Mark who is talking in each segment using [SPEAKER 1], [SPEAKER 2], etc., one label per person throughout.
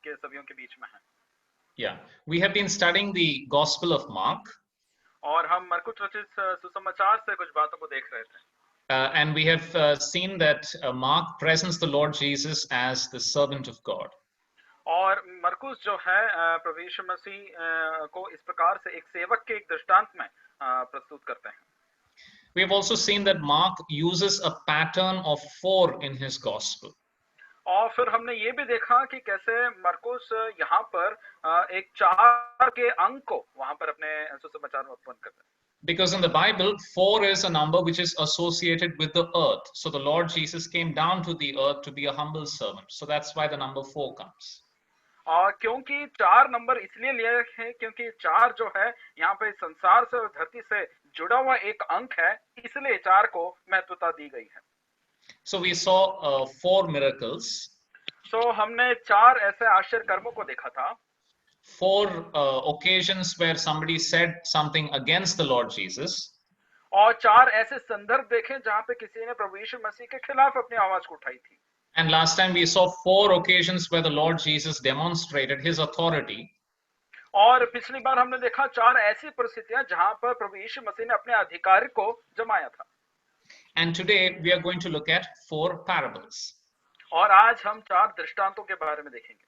[SPEAKER 1] के सभीयों के बीच में है।
[SPEAKER 2] Yeah, we have been studying the Gospel of Mark,
[SPEAKER 1] और हम मरकुस रचित सुसमाचार से कुछ बातों को देख रहे थे।
[SPEAKER 2] and we have seen that Mark presents the Lord Jesus as the servant of God.
[SPEAKER 1] और मरकुस जो है प्रभु यीशु मसीह को इस प्रकार से एक सेवक के एक दृष्टांत में प्रस्तुत करते हैं।
[SPEAKER 2] We have also seen that Mark uses a pattern of 4 in his Gospel.
[SPEAKER 1] और फिर हमने ये भी देखा कि कैसे मरकुस यहाँ पर एक 4 के अंक को वहां पर अपने सुसमाचार में उत्पन्न करते हैं।
[SPEAKER 2] Because in the Bible, 4 is a number which is associated with the earth. So the Lord Jesus came down to the earth to be a humble servant. So that's why the number 4 comes.
[SPEAKER 1] और क्योंकि 4 number इसलिए लिए हैं क्योंकि 4 जो है यहाँ पे संसार से और धरती से जुड़ा हुआ एक अंक है, इसलिए 4 को महत्वता दी गई है।
[SPEAKER 2] So we saw 4 miracles.
[SPEAKER 1] So हमने 4 ऐसे आश्चर्य कर्मों को देखा था।
[SPEAKER 2] 4 occasions where somebody said something against the Lord Jesus.
[SPEAKER 1] और 4 ऐसे संदर्भ देखे जहाँ पे किसी ने प्रभु यीशु मसीह के खिलाफ अपनी आवाज को उठाई थी।
[SPEAKER 2] And last time we saw 4 occasions where the Lord Jesus demonstrated his authority.
[SPEAKER 1] और पिछली बार हमने देखा 4 ऐसी परिस्थितियां जहां पर प्रभु यीशु मसीह ने अपने अधिकार को जमाया था।
[SPEAKER 2] And today we are going to look at 4 parables.
[SPEAKER 1] और आज हम 4 दृष्टांतों के बारे में देखेंगे।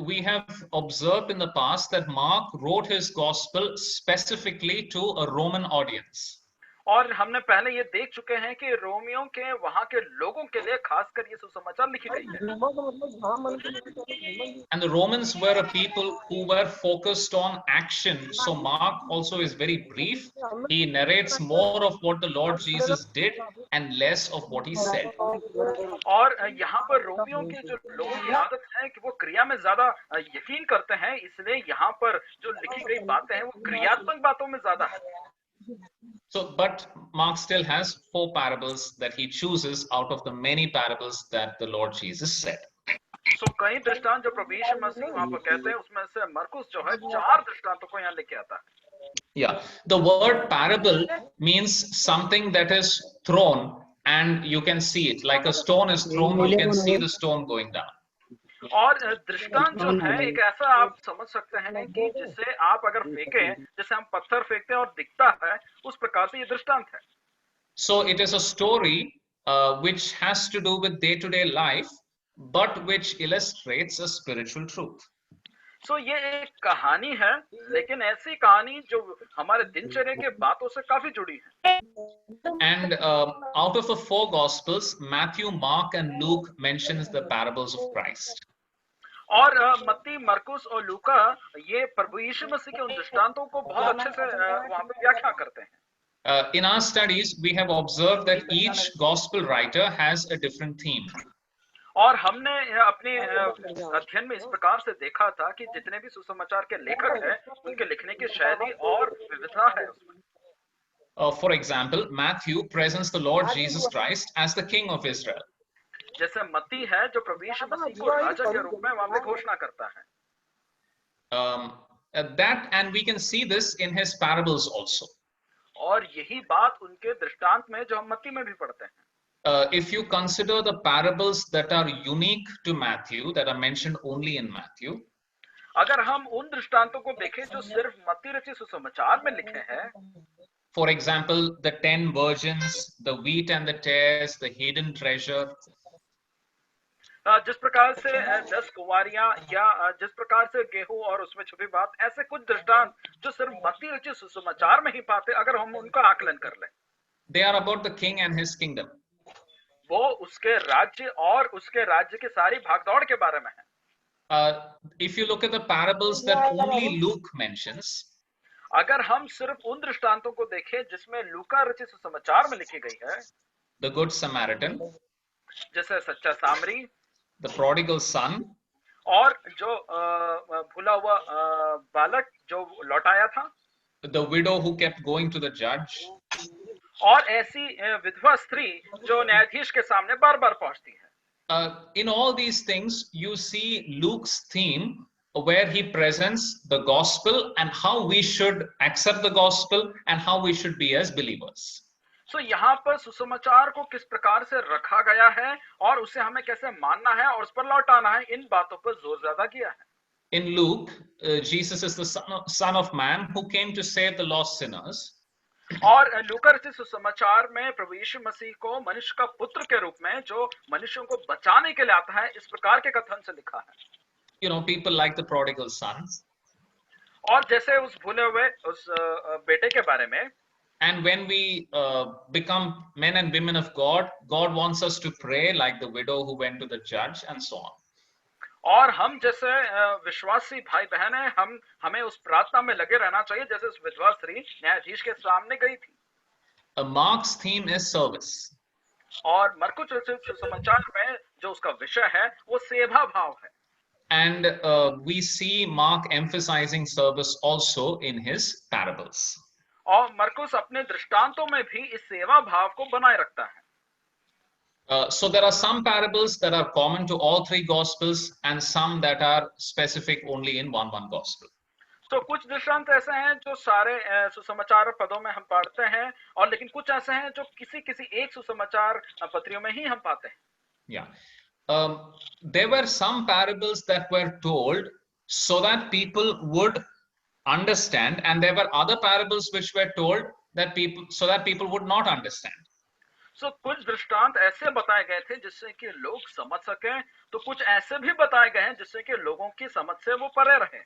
[SPEAKER 2] We have observed in the past that Mark wrote his gospel specifically to a Roman audience.
[SPEAKER 1] और हमने पहले ये देख चुके हैं कि रोमियों के वहां के लोगों के लिए खासकर ये सुसमाचार लिखी गई है।
[SPEAKER 2] And the Romans were a people who were focused on action. So Mark also is very brief. He narrates more of what the Lord Jesus did and less of what he said.
[SPEAKER 1] और यहाँ पर रोमियों के जो लोगों की आदत है कि वो क्रिया में ज्यादा यकीन करते हैं, इसलिए यहाँ पर जो लिखी गई बातें हैं वो क्रियात्मक बातों में ज्यादा है।
[SPEAKER 2] So, but Mark still has 4 parables that he chooses out of the many parables that the Lord Jesus said.
[SPEAKER 1] So कई दृष्टांत जो प्रभु यीशु मसीह वहां पर कहते हैं उसमें से मरकुस जो है 4 दृष्टांतों को यहाँ लेके आता है।
[SPEAKER 2] Yeah, the word parable means something that is thrown and you can see it. Like a stone is thrown, you can see the stone going down.
[SPEAKER 1] और दृष्टांत जो है एक ऐसा आप समझ सकते हैं कि जिसे आप अगर फेंकें, जैसे हम पत्थर फेंकते हैं और दिखता है, उस प्रकार से ये दृष्टांत है।
[SPEAKER 2] So it is a story which has to do with day-to-day life, but which illustrates a spiritual truth.
[SPEAKER 1] So ये एक कहानी है, लेकिन ऐसी कहानी जो हमारे दिनचर्या के बातों से काफी जुड़ी है।
[SPEAKER 2] And out of the 4 Gospels, Matthew, Mark, and Luke mentions the parables of Christ.
[SPEAKER 1] और मत्ती, मरकुस और लूका ये प्रभु यीशु मसीह के उन दृष्टांतों को बहुत अच्छे से वहां पे व्याख्या करते हैं।
[SPEAKER 2] In our studies, we have observed that each gospel writer has a different theme.
[SPEAKER 1] और हमने अपने अध्ययन में इस प्रकार से देखा था कि जितने भी सुसमाचार के लेखक हैं, उनके लिखने की शैली और विविधता है उसमें।
[SPEAKER 2] For example, Matthew presents the Lord Jesus Christ as the King of Israel.
[SPEAKER 1] जैसे मत्ती है जो प्रभु यीशु मसीह को राजा के रूप में वहां पे घोषणा करता है।
[SPEAKER 2] That and we can see this in his parables also.
[SPEAKER 1] और यही बात उनके दृष्टांत में जो हम मत्ती में भी पढ़ते हैं।
[SPEAKER 2] If you consider the parables that are unique to Matthew, that are mentioned only in Matthew,
[SPEAKER 1] अगर हम उन दृष्टांतों को देखें जो सिर्फ मत्ती रचित सुसमाचार में लिखे हैं,
[SPEAKER 2] for example, the 10 virgins, the wheat and the tares, the hidden treasure.
[SPEAKER 1] जिस प्रकार से 10 कुंवारियां या जिस प्रकार से गेहूं और उसमें छुपी बात, ऐसे कुछ दृष्टांत जो सिर्फ मत्ती रचित सुसमाचार में ही पाते, अगर हम उनका आकलन कर लें,
[SPEAKER 2] they are about the king and his kingdom.
[SPEAKER 1] वो उसके राज्य और उसके राज्य की सारी भागदौड़ के बारे में है।
[SPEAKER 2] If you look at the parables that only Luke mentions,
[SPEAKER 1] अगर हम सिर्फ उन दृष्टांतों को देखें जिसमें लूका रचित सुसमाचार में लिखी गई है,
[SPEAKER 2] the good Samaritan,
[SPEAKER 1] जैसे सच्चा सामरी,
[SPEAKER 2] the prodigal son,
[SPEAKER 1] और जो भूला हुआ बालक जो लौटाया था,
[SPEAKER 2] the widow who kept going to the judge,
[SPEAKER 1] और ऐसी विधवा स्त्री जो न्यायाधीश के सामने बार-बार पहुंचती है।
[SPEAKER 2] In all these things you see Luke's theme where he presents the gospel and how we should accept the gospel and how we should be as believers.
[SPEAKER 1] सो यहाँ पर सुसमाचार को किस प्रकार से रखा गया है और उसे हमें कैसे मानना है और उस पर लौट आना है, इन बातों पर जोर ज्यादा किया है।
[SPEAKER 2] In Luke, Jesus is the son of Man who came to save the lost sinners.
[SPEAKER 1] और लूका रचित सुसमाचार में प्रभु यीशु मसीह को मनुष्य का पुत्र के रूप में जो मनुष्यों को बचाने के लिए आता है, इस प्रकार के कथन से लिखा है।
[SPEAKER 2] You know, people like the prodigal son.
[SPEAKER 1] और जैसे उस भूले हुए उस बेटे के बारे में,
[SPEAKER 2] and when we become men and women of God, God wants us to pray like the widow who went to the judge and so on.
[SPEAKER 1] और हम जैसे विश्वासी भाई बहन हैं, हमें उस प्रार्थना में लगे रहना चाहिए जैसे उस विधवा स्त्री न्यायाधीश के सामने गई थी।
[SPEAKER 2] Mark's theme is service.
[SPEAKER 1] और मरकुस रचित सुसमाचार में जो उसका विषय है वो सेवा भाव है।
[SPEAKER 2] And we see Mark emphasizing service also in his parables.
[SPEAKER 1] और मरकुस अपने दृष्टांतों में भी इस सेवा भाव को बनाए रखता है।
[SPEAKER 2] So there are some parables that are common to all three gospels and some that are specific only in one gospel.
[SPEAKER 1] तो कुछ दृष्टांत ऐसे हैं जो सारे सुसमाचार पदों में हम पढ़ते हैं, और लेकिन कुछ ऐसे हैं जो किसी एक सुसमाचार पत्रियों में ही हम पाते हैं।
[SPEAKER 2] Yeah. There were some parables that were told so that people would understand, and there were other parables which were told that people would not understand.
[SPEAKER 1] So कुछ दृष्टांत ऐसे बताए गए थे जिससे कि लोग समझ सकें, तो कुछ ऐसे भी बताए गए हैं जिससे कि लोगों की समझ से वो परे रहे।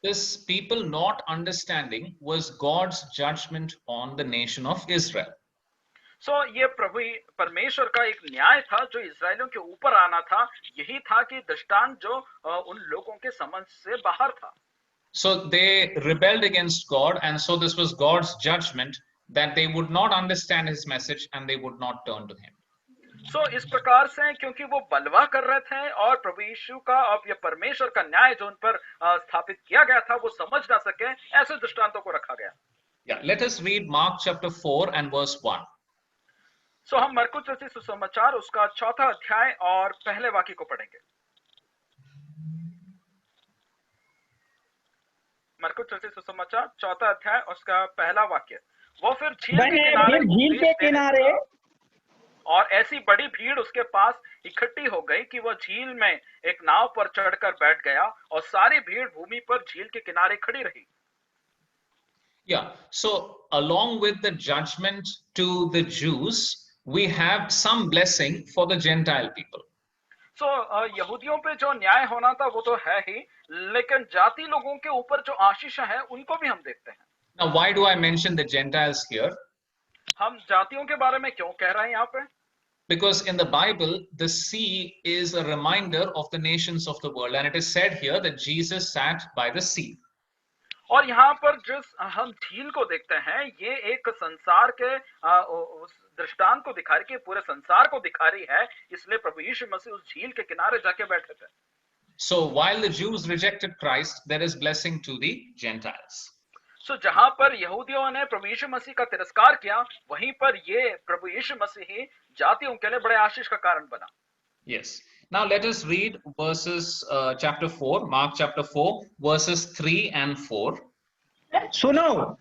[SPEAKER 2] This people not understanding was God's judgment on the nation of Israel.
[SPEAKER 1] So ये प्रभु परमेश्वर का एक न्याय था जो इस्राएलियों के ऊपर आना था। यही था कि दृष्टांत जो उन लोगों के समझ से बाहर था।
[SPEAKER 2] So they rebelled against God, and so this was God's judgment that they would not understand his message and they would not turn to him.
[SPEAKER 1] So इस प्रकार से क्योंकि वो बलवा कर रहे थे और प्रभु यीशु का और ये परमेश्वर का न्याय जो उन पर स्थापित किया गया था वो समझ ना सके, ऐसे दृष्टांतों को रखा गया।
[SPEAKER 2] Yeah, let us read Mark chapter 4 and verse 1.
[SPEAKER 1] So हम मरकुस रचित सुसमाचार उसका 4था अध्याय और पहले वाक्य को पढ़ेंगे। मरकुस रचित सुसमाचार 4था अध्याय उसका पहला वाक्य। वो फिर झील के किनारे और ऐसी बड़ी भीड़ उसके पास इकट्ठी हो गई कि वह झील में एक नाव पर चढ़कर बैठ गया और सारी भीड़ भूमि पर झील के किनारे खड़ी रही।
[SPEAKER 2] Yeah, so along with the judgment to the Jews, we have some blessing for the Gentile people.
[SPEAKER 1] So यहूदियों पे जो न्याय होना था वो तो है ही, लेकिन जाति लोगों के ऊपर जो आशीष है उनको भी हम देखते हैं।
[SPEAKER 2] Now, why do I mention the Gentiles here?
[SPEAKER 1] हम जातियों के बारे में क्यों कह रहे हैं यहाँ पे?
[SPEAKER 2] Because in the Bible, the sea is a reminder of the nations of the world, and it is said here that Jesus sat by the sea.
[SPEAKER 1] और यहाँ पर जिस हम झील को देखते हैं, ये एक संसार के दृष्टांत को दिखा रही है, पूरे संसार को दिखा रही है, इसलिए प्रभु यीशु मसीह उस झील के किनारे जाके बैठे थे।
[SPEAKER 2] So while the Jews rejected Christ, there is blessing to the Gentiles.
[SPEAKER 1] So जहां पर यहूदियों ने प्रभु यीशु मसीह का तिरस्कार किया, वहीं पर ये प्रभु यीशु मसीह ही जातियों के लिए बड़े आशीष का कारण बना।
[SPEAKER 2] Yes. Now let us read verses chapter 4, Mark chapter 4, verses 3 and 4.
[SPEAKER 3] सुनो,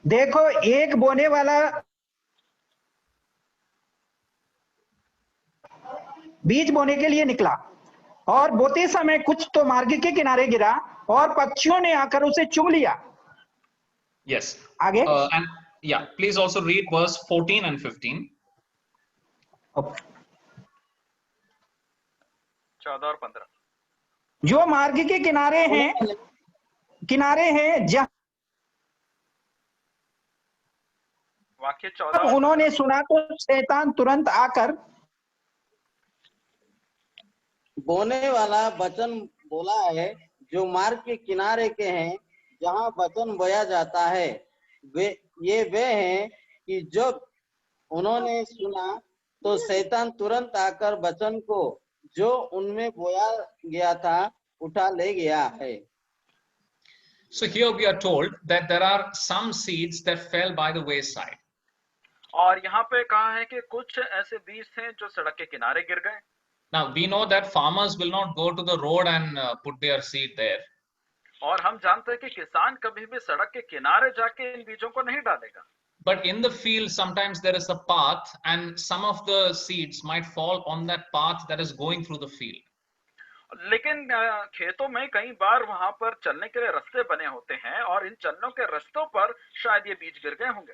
[SPEAKER 3] देखो एक बोने वाला बीज बोने के लिए निकला और बोते समय कुछ तो मार्ग के किनारे गिरा और पक्षियों ने आकर उसे चुग लिया।
[SPEAKER 2] Yes.
[SPEAKER 3] आगे
[SPEAKER 2] and yeah, please also read verse 14 and 15.
[SPEAKER 1] 14 और 15।
[SPEAKER 3] जो मार्ग के किनारे हैं जहाँ
[SPEAKER 1] वाक्य 14।
[SPEAKER 3] उन्होंने सुना तो शैतान तुरंत आकर
[SPEAKER 4] बोने वाला वचन बोला है, जो मार्ग के किनारे के हैं जहाँ वचन बोया जाता है। वे हैं कि जब उन्होंने सुना तो शैतान तुरंत आकर वचन को जो उनमें बोया गया था उठा ले गया है।
[SPEAKER 2] So here we are told that there are some seeds that fell by the wayside.
[SPEAKER 1] और यहाँ पे कहा है कि कुछ ऐसे बीज थे जो सड़क के किनारे गिर गए।
[SPEAKER 2] Now we know that farmers will not go to the road and put their seed there.
[SPEAKER 1] और हम जानते हैं कि किसान कभी भी सड़क के किनारे जाके इन बीजों को नहीं डालेगा।
[SPEAKER 2] But in the field, sometimes there is a path, and some of the seeds might fall on that path that is going through the field.
[SPEAKER 1] लेकिन खेतों में कई बार वहां पर चलने के लिए रास्ते बने होते हैं और इन चलनों के रास्तों पर शायद ये बीज गिर गए होंगे.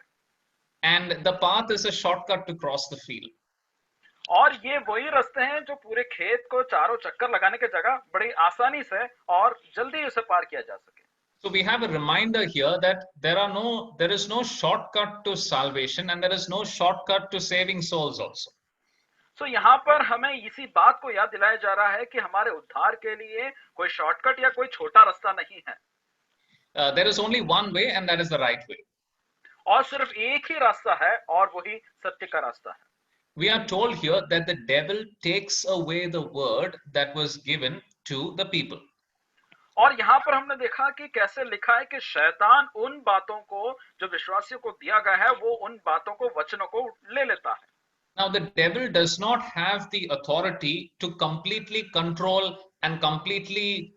[SPEAKER 2] And the path is a shortcut to cross the field.
[SPEAKER 1] और ये वही रास्ते हैं जो पूरे खेत को चारों चक्कर लगाने की जगह बड़ी आसानी से और जल्दी उसे पार किया जा सके.
[SPEAKER 2] So we have a reminder here that there is no shortcut to salvation, and there is no shortcut to saving souls also.
[SPEAKER 1] So यहाँ पर हमें इसी बात को याद दिलाया जा रहा है कि हमारे उद्धार के लिए कोई शॉर्टकट या कोई छोटा रास्ता नहीं है.
[SPEAKER 2] There is only one way, and that is the right way.
[SPEAKER 1] और सिर्फ एक ही रास्ता है और वही सत्य का रास्ता है.
[SPEAKER 2] We are told here that the devil takes away the word that was given to the people.
[SPEAKER 1] और यहाँ पर हमने देखा कि कैसे लिखा है कि शैतान उन बातों को जो विश्वासियों को दिया गया है वो उन बातों को वचनों को ले लेता है.
[SPEAKER 2] Now the devil does not have the authority to completely control and completely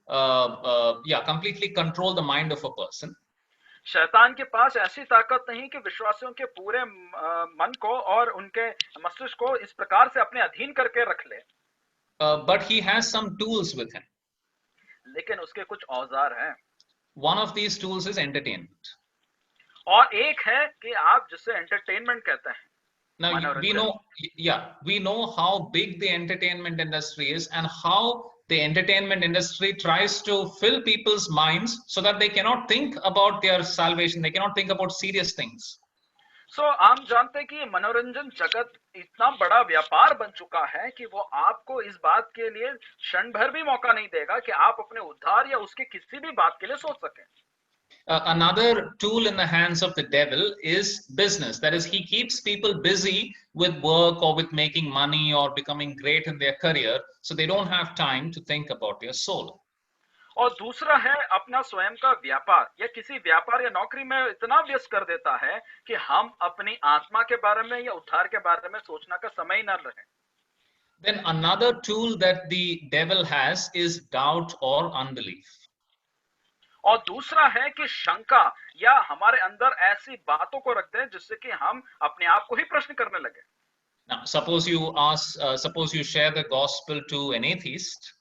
[SPEAKER 2] control the mind of a person.
[SPEAKER 1] शैतान के पास ऐसी ताकत नहीं कि विश्वासियों के पूरे मन को और उनके मस्तिष्क को इस प्रकार से अपने अधीन करके रख ले.
[SPEAKER 2] But he has some tools with him.
[SPEAKER 1] लेकिन उसके कुछ औजार हैं.
[SPEAKER 2] One of these tools is entertainment.
[SPEAKER 1] और एक है कि आप जिसे एंटरटेनमेंट कहते हैं.
[SPEAKER 2] Now we know how big the entertainment industry is and how the entertainment industry tries to fill people's minds so that they cannot think about their salvation, they cannot think about serious things.
[SPEAKER 1] So हम जानते हैं कि मनोरंजन जगत इतना बड़ा व्यापार बन चुका है कि वो आपको इस बात के लिए क्षण भर भी मौका नहीं देगा कि आप अपने उद्धार या उसके किसी भी बात के लिए सोच सकें.
[SPEAKER 2] Another tool in the hands of the devil is business. That is, he keeps people busy with work or with making money or becoming great in their career, so they don't have time to think about their soul.
[SPEAKER 1] और दूसरा है अपना स्वयं का व्यापार या किसी व्यापार या नौकरी में इतना व्यस्त कर देता है कि हम अपनी आत्मा के बारे में या उद्धार के बारे में सोचना का समय न रहे.
[SPEAKER 2] Then another tool that the devil has is doubt or unbelief.
[SPEAKER 1] और दूसरा है कि शंका या हमारे अंदर ऐसी बातों को रखते हैं जिससे कि हम अपने आप को ही प्रश्न करने लगे.
[SPEAKER 2] Now, suppose you share the gospel to an atheist.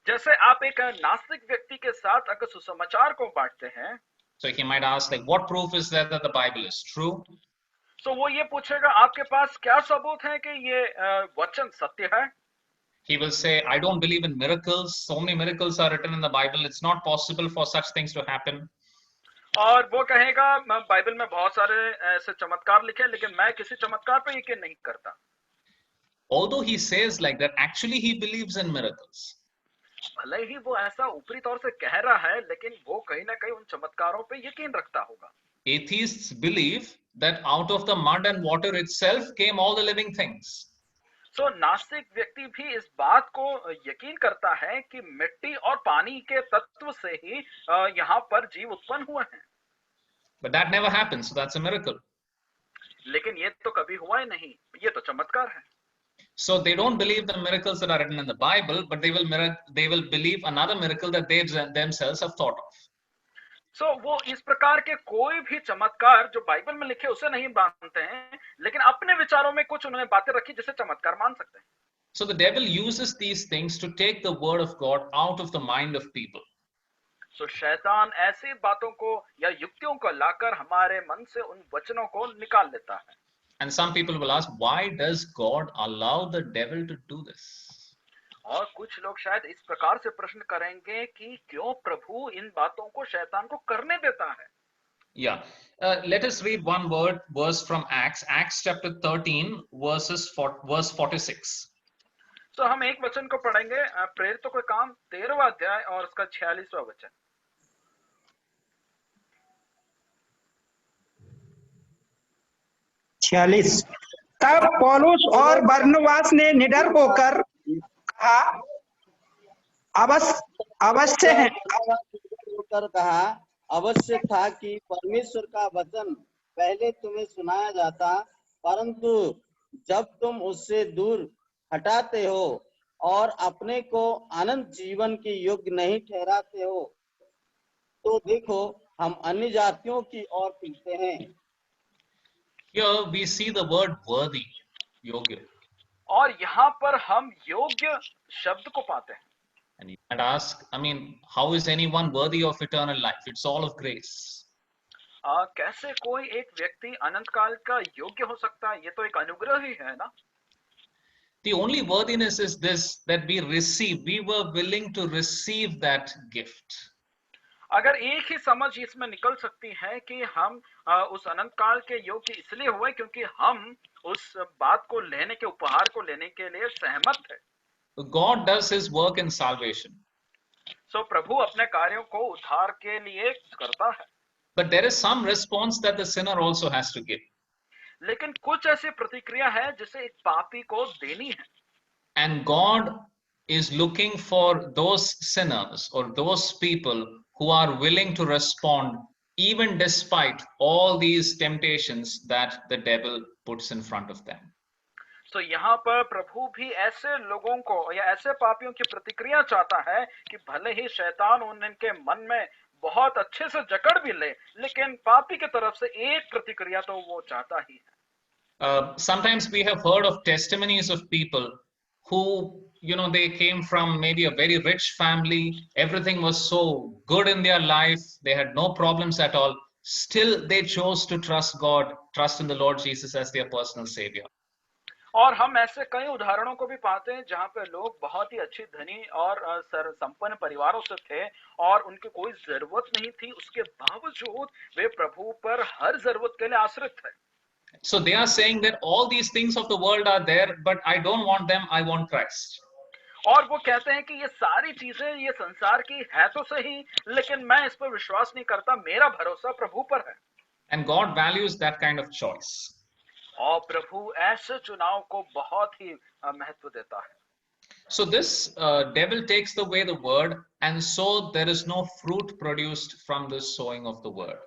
[SPEAKER 1] जैसे आप एक नास्तिक व्यक्ति के साथ अगर सुसमाचार को बांटते हैं.
[SPEAKER 2] So he might ask, like, what proof is there that the Bible is true?
[SPEAKER 1] So वो ये पूछेगा आपके पास क्या सबूत है कि ये वचन सत्य है.
[SPEAKER 2] He will say, I don't believe in miracles. So many miracles are written in the Bible. It's not possible for such things to happen.
[SPEAKER 1] और वो कहेगा बाइबल में बहुत सारे ऐसे चमत्कार लिखे लेकिन मैं किसी चमत्कार पे यकीन नहीं करता.
[SPEAKER 2] Although he says like that, actually he believes in miracles.
[SPEAKER 1] भले ही वो ऐसा ऊपरी तौर से कह रहा है लेकिन वो कहीं ना कहीं उन चमत्कारों पे यकीन रखता होगा.
[SPEAKER 2] Atheists believe that out of the mud and water itself came all the living things.
[SPEAKER 1] So नास्तिक व्यक्ति भी इस बात को यकीन करता है कि मिट्टी और पानी के तत्व से ही यहाँ पर जीव उत्पन्न हुए हैं.
[SPEAKER 2] But that never happens, so that's a miracle.
[SPEAKER 1] लेकिन ये तो कभी हुआ ही नहीं, ये तो चमत्कार है.
[SPEAKER 2] So they don't believe the miracles that are written in the Bible, but they will believe another miracle that they themselves have thought of.
[SPEAKER 1] So वो इस प्रकार के कोई भी चमत्कार जो बाइबल में लिखे उसे नहीं मानते हैं लेकिन अपने विचारों में कुछ उन्होंने बातें रखी जिसे चमत्कार मान सकते हैं.
[SPEAKER 2] So the devil uses these things to take the word of God out of the mind of people.
[SPEAKER 1] So शैतान ऐसी बातों को या युक्तियों को लाकर हमारे मन से उन वचनों को निकाल लेता है.
[SPEAKER 2] And some people will ask, why does God allow the devil to do this?
[SPEAKER 1] और कुछ लोग शायद इस प्रकार से प्रश्न करेंगे कि क्यों प्रभु इन बातों को शैतान को करने देता है.
[SPEAKER 2] Yeah, let us read one verse from Acts chapter 13 verse 46.
[SPEAKER 1] So हम एक वचन को पढ़ेंगे प्रेरितों के काम 13वां अध्याय और उसका 46वां वचन.
[SPEAKER 3] तब पौलुस और बरनबास ने निडर होकर कहा
[SPEAKER 4] अवश्य था कि परमेश्वर का वचन पहले तुम्हें सुनाया जाता, परंतु जब तुम उससे दूर हटाते हो और अपने को अनंत जीवन के योग्य नहीं ठहराते हो, तो देखो हम अन्य जातियों की ओर फिरते हैं.
[SPEAKER 2] Here we see the word worthy, yogya.
[SPEAKER 1] और यहाँ पर हम योग्य शब्द को पाते हैं.
[SPEAKER 2] And you might ask, I mean, how is anyone worthy of eternal life? It's all of grace.
[SPEAKER 1] कैसे कोई एक व्यक्ति अनंत काल का योग्य हो सकता है? ये तो एक अनुग्रह ही है ना.
[SPEAKER 2] The only worthiness is this, that we were willing to receive that gift.
[SPEAKER 1] अगर एक ही समझ इसमें निकल सकती है कि हम उस अनंत काल के योग्य इसलिए हुए क्योंकि हम उस बात को लेने के उपहार को लेने के लिए सहमत है.
[SPEAKER 2] God does his work in salvation.
[SPEAKER 1] सो प्रभु अपने कार्यों को उद्धार के लिए करता है.
[SPEAKER 2] But there is some response that the sinner also has to give.
[SPEAKER 1] लेकिन कुछ ऐसी प्रतिक्रिया है जिसे एक पापी को देनी है.
[SPEAKER 2] And God is looking for those sinners or those people who are willing to respond even despite all these temptations that the devil puts in front of them.
[SPEAKER 1] तो यहाँ पर प्रभु भी ऐसे लोगों को या ऐसे पापियों की प्रतिक्रिया चाहता है कि भले ही शैतान उनके मन में बहुत अच्छे से जकड़ भी ले, लेकिन पापी की तरफ से एक प्रतिक्रिया तो वो चाहता ही है.
[SPEAKER 2] Sometimes we have heard of testimonies of people who, they came from maybe a very rich family, everything was so good in their life, they had no problems at all, still they chose to trust God, trust in the Lord Jesus as their personal savior.
[SPEAKER 1] और हम ऐसे कई उदाहरणों को भी पाते हैं जहाँ पे लोग बहुत ही अच्छी धनी और संपन्न परिवारों से थे और उनकी कोई जरूरत नहीं थी, उसके बावजूद वे प्रभु पर हर जरूरत के लिए आश्रित थे.
[SPEAKER 2] So they are saying that all these things of the world are there, but I don't want them, I want Christ.
[SPEAKER 1] और वो कहते हैं कि ये सारी चीजें ये संसार की है तो सही, लेकिन मैं इस पर विश्वास नहीं करता, मेरा भरोसा प्रभु पर है.
[SPEAKER 2] And God values that kind of choice.
[SPEAKER 1] और प्रभु ऐसे चुनाव को बहुत ही महत्व देता है.
[SPEAKER 2] So this devil takes away the word, and so there is no fruit produced from the sowing of the word.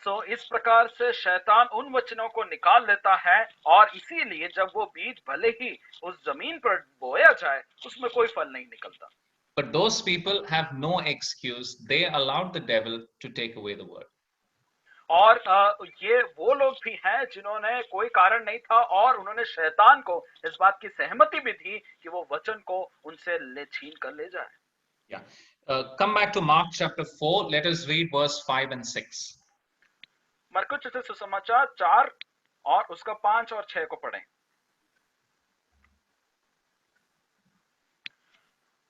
[SPEAKER 1] So इस प्रकार से शैतान उन वचनों को निकाल लेता है और इसीलिए जब वो बीज भले ही उस जमीन पर बोया जाए उसमें कोई फल नहीं निकलता.
[SPEAKER 2] But those people have no excuse. They allowed the devil to take away the word.
[SPEAKER 1] और ये वो लोग भी हैं जिन्होंने कोई कारण नहीं था और उन्होंने शैतान को इस बात की सहमति भी दी कि वो वचन को उनसे छीन कर ले जाए.
[SPEAKER 2] Yeah. Come back to Mark chapter 4. Let us read verse 5 and 6.
[SPEAKER 1] मरकुस रचित सुसमाचार 4 और उसका 5 और 6 को पढ़ें.